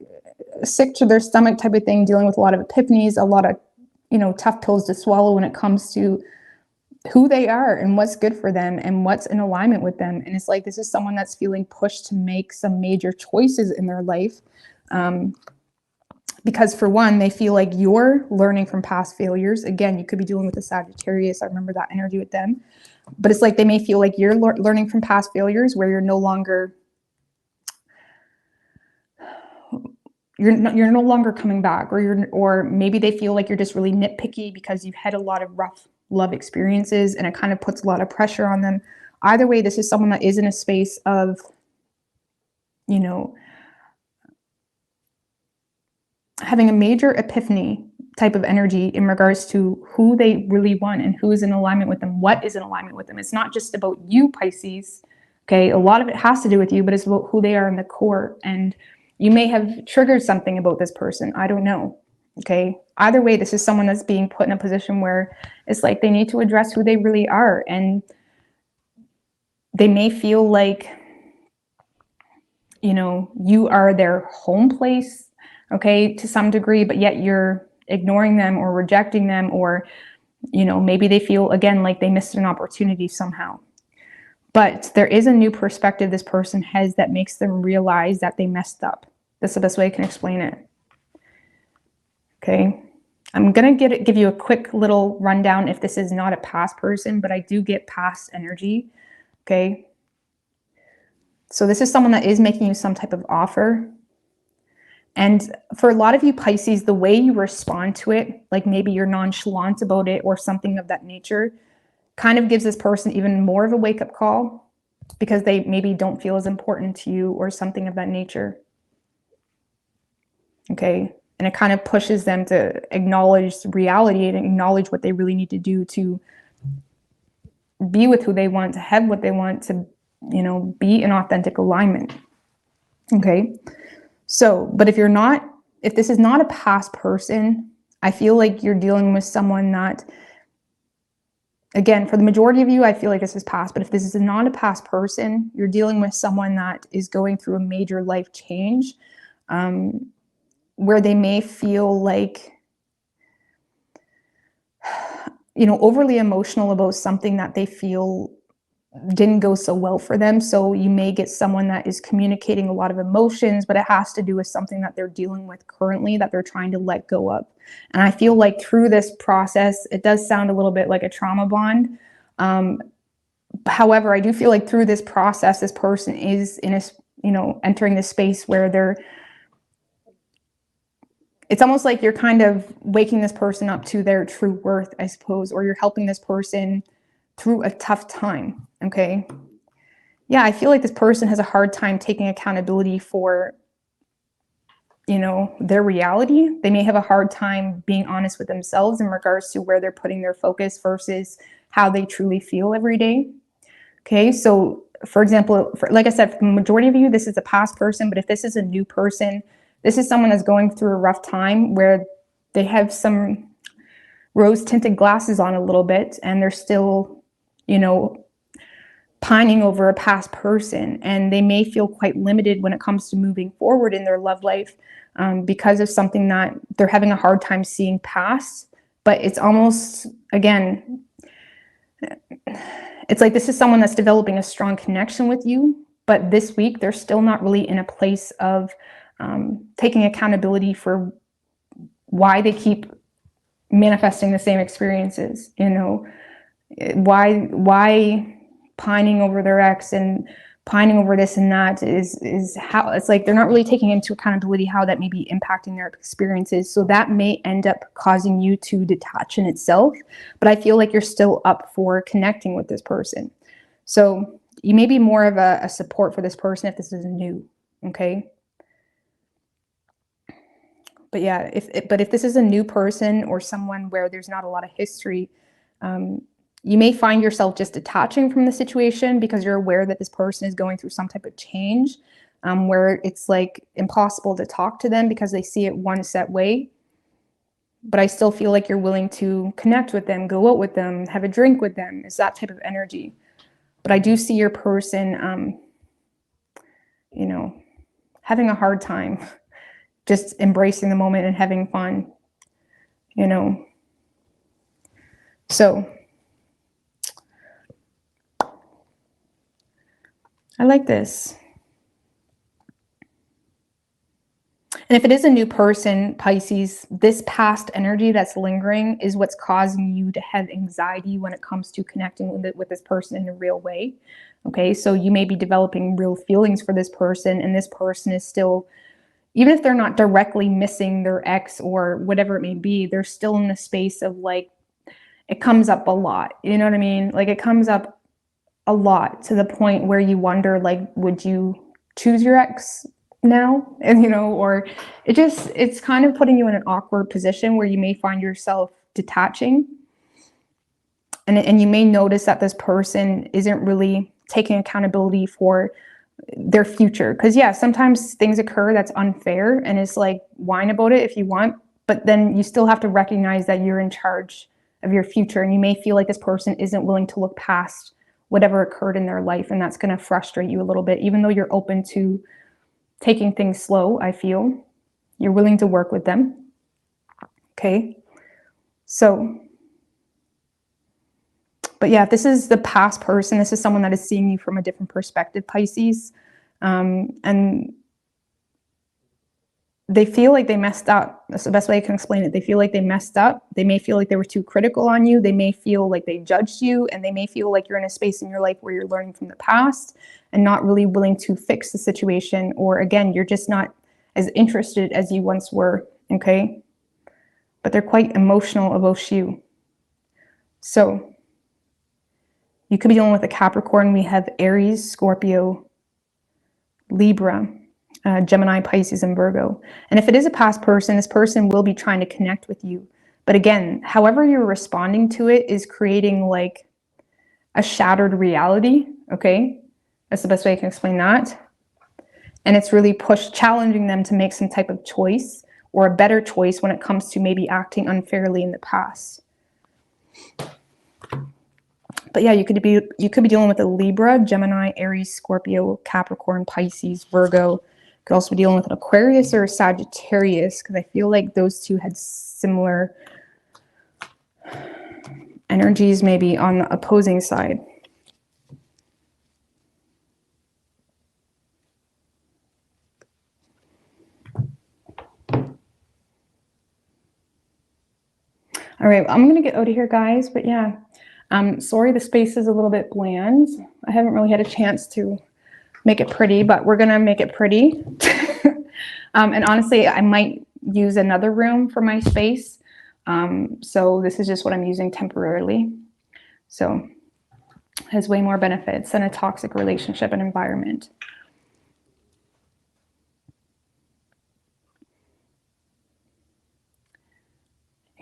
S1: sick to their stomach type of thing, dealing with a lot of epiphanies, a lot of, tough pills to swallow when it comes to who they are and what's good for them and what's in alignment with them. And it's like, this is someone that's feeling pushed to make some major choices in their life. Because for one, they feel like you're learning from past failures. Again, you could be dealing with a Sagittarius. I remember that energy with them. But it's like they may feel like you're learning from past failures where you're no longer coming back, or maybe they feel like you're just really nitpicky because you've had a lot of rough love experiences and it kind of puts a lot of pressure on them. Either way, this is someone that is in a space of, having a major epiphany type of energy in regards to who they really want and who is in alignment with them, what is in alignment with them. It's not just about you, Pisces. Okay, a lot of it has to do with you, but it's about who they are in the core. And you may have triggered something about this person. I don't know. Okay, either way, this is someone that's being put in a position where it's like they need to address who they really are. And they may feel like, you are their home place, okay, to some degree, but yet you're ignoring them or rejecting them, or, maybe they feel, again, like they missed an opportunity somehow. But there is a new perspective this person has that makes them realize that they messed up. That's the best way I can explain it. Okay. I'm going to give you a quick little rundown if this is not a past person, but I do get past energy. Okay. So this is someone that is making you some type of offer. And for a lot of you Pisces, the way you respond to it, like maybe you're nonchalant about it or something of that nature, kind of gives this person even more of a wake-up call because they maybe don't feel as important to you or something of that nature. Okay. And it kind of pushes them to acknowledge reality and acknowledge what they really need to do to be with who they want, to have what they want, to, be in authentic alignment. Okay. So, but if this is not a past person, I feel like you're dealing with someone that, again, for the majority of you, I feel like this is past, but if this is not a past person, you're dealing with someone that is going through a major life change, where they may feel like, overly emotional about something that they feel didn't go so well for them. So you may get someone that is communicating a lot of emotions, but it has to do with something that they're dealing with currently that they're trying to let go of. And I feel like through this process, it does sound a little bit like a trauma bond. However, I do feel like through this process, this person is in a, entering this space where it's almost like you're kind of waking this person up to their true worth, I suppose, or you're helping this person through a tough time. Okay. Yeah, I feel like this person has a hard time taking accountability for, their reality. They may have a hard time being honest with themselves in regards to where they're putting their focus versus how they truly feel every day. Okay. So for example, like I said, for the majority of you, this is a past person, but if this is a new person, this is someone that's going through a rough time where they have some rose tinted glasses on a little bit and they're still, pining over a past person, and they may feel quite limited when it comes to moving forward in their love life because of something that they're having a hard time seeing past. But it's almost, again, it's like this is someone that's developing a strong connection with you, but this week they're still not really in a place of taking accountability for why they keep manifesting the same experiences. Why pining over their ex and pining over this and that is how it's like they're not really taking into accountability how that may be impacting their experiences. So that may end up causing you to detach in itself, but I feel like you're still up for connecting with this person. So you may be more of a support for this person if this is new. Okay. But yeah, if this is a new person or someone where there's not a lot of history, You may find yourself just detaching from the situation because you're aware that this person is going through some type of change, where it's like impossible to talk to them because they see it one set way. But I still feel like you're willing to connect with them, go out with them, have a drink with them. It's that type of energy. But I do see your person, you know, having a hard time just embracing the moment and having fun, you know. So I like this. And if it is a new person, Pisces, this past energy that's lingering is what's causing you to have anxiety when it comes to connecting with this person in a real way. Okay, so you may be developing real feelings for this person, and this person is still, even if they're not directly missing their ex or whatever it may be, they're still in the space of like, it comes up a lot. You know what I mean? Like it comes up a lot to the point where you wonder, like, would you choose your ex now? And, you know, or it's kind of putting you in an awkward position where you may find yourself detaching. And you may notice that this person isn't really taking accountability for their future. Because yeah, sometimes things occur that's unfair, and it's like, whine about it if you want, but then you still have to recognize that you're in charge of your future, and you may feel like this person isn't willing to look past whatever occurred in their life, and that's going to frustrate you a little bit, even though you're open to taking things slow. I feel you're willing to work with them. Okay, so but yeah, if this is the past person, this is someone that is seeing you from a different perspective, Pisces, and they feel like they messed up. That's the best way I can explain it. They feel like they messed up. They may feel like they were too critical on you. They may feel like they judged you, and they may feel like you're in a space in your life where you're learning from the past and not really willing to fix the situation. Or again, you're just not as interested as you once were, okay? But they're quite emotional about you. So you could be dealing with a Capricorn. We have Aries, Scorpio, Libra, Gemini, Pisces, and Virgo. And if it is a past person, this person will be trying to connect with you. But again, however you're responding to it is creating like a shattered reality, okay? That's the best way I can explain that. And it's really challenging them to make some type of choice or a better choice when it comes to maybe acting unfairly in the past. But yeah, you could be dealing with a Libra, Gemini, Aries, Scorpio, Capricorn, Pisces, Virgo. You could also be dealing with an Aquarius or a Sagittarius, because I feel like those two had similar energies maybe on the opposing side. All right, I'm going to get out of here, guys. But yeah, sorry the space is a little bit bland. I haven't really had a chance to make it pretty, but we're going to make it pretty. And honestly, I might use another room for my space. So this is just what I'm using temporarily. So it has way more benefits than a toxic relationship and environment.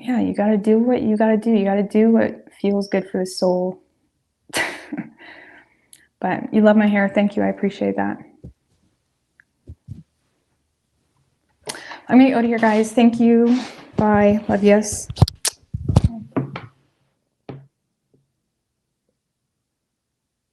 S1: Yeah, you got to do what you got to do. You got to do what feels good for the soul. But you love my hair. Thank you. I appreciate that. I'm going to get out of here, guys. Thank you. Bye. Love yous.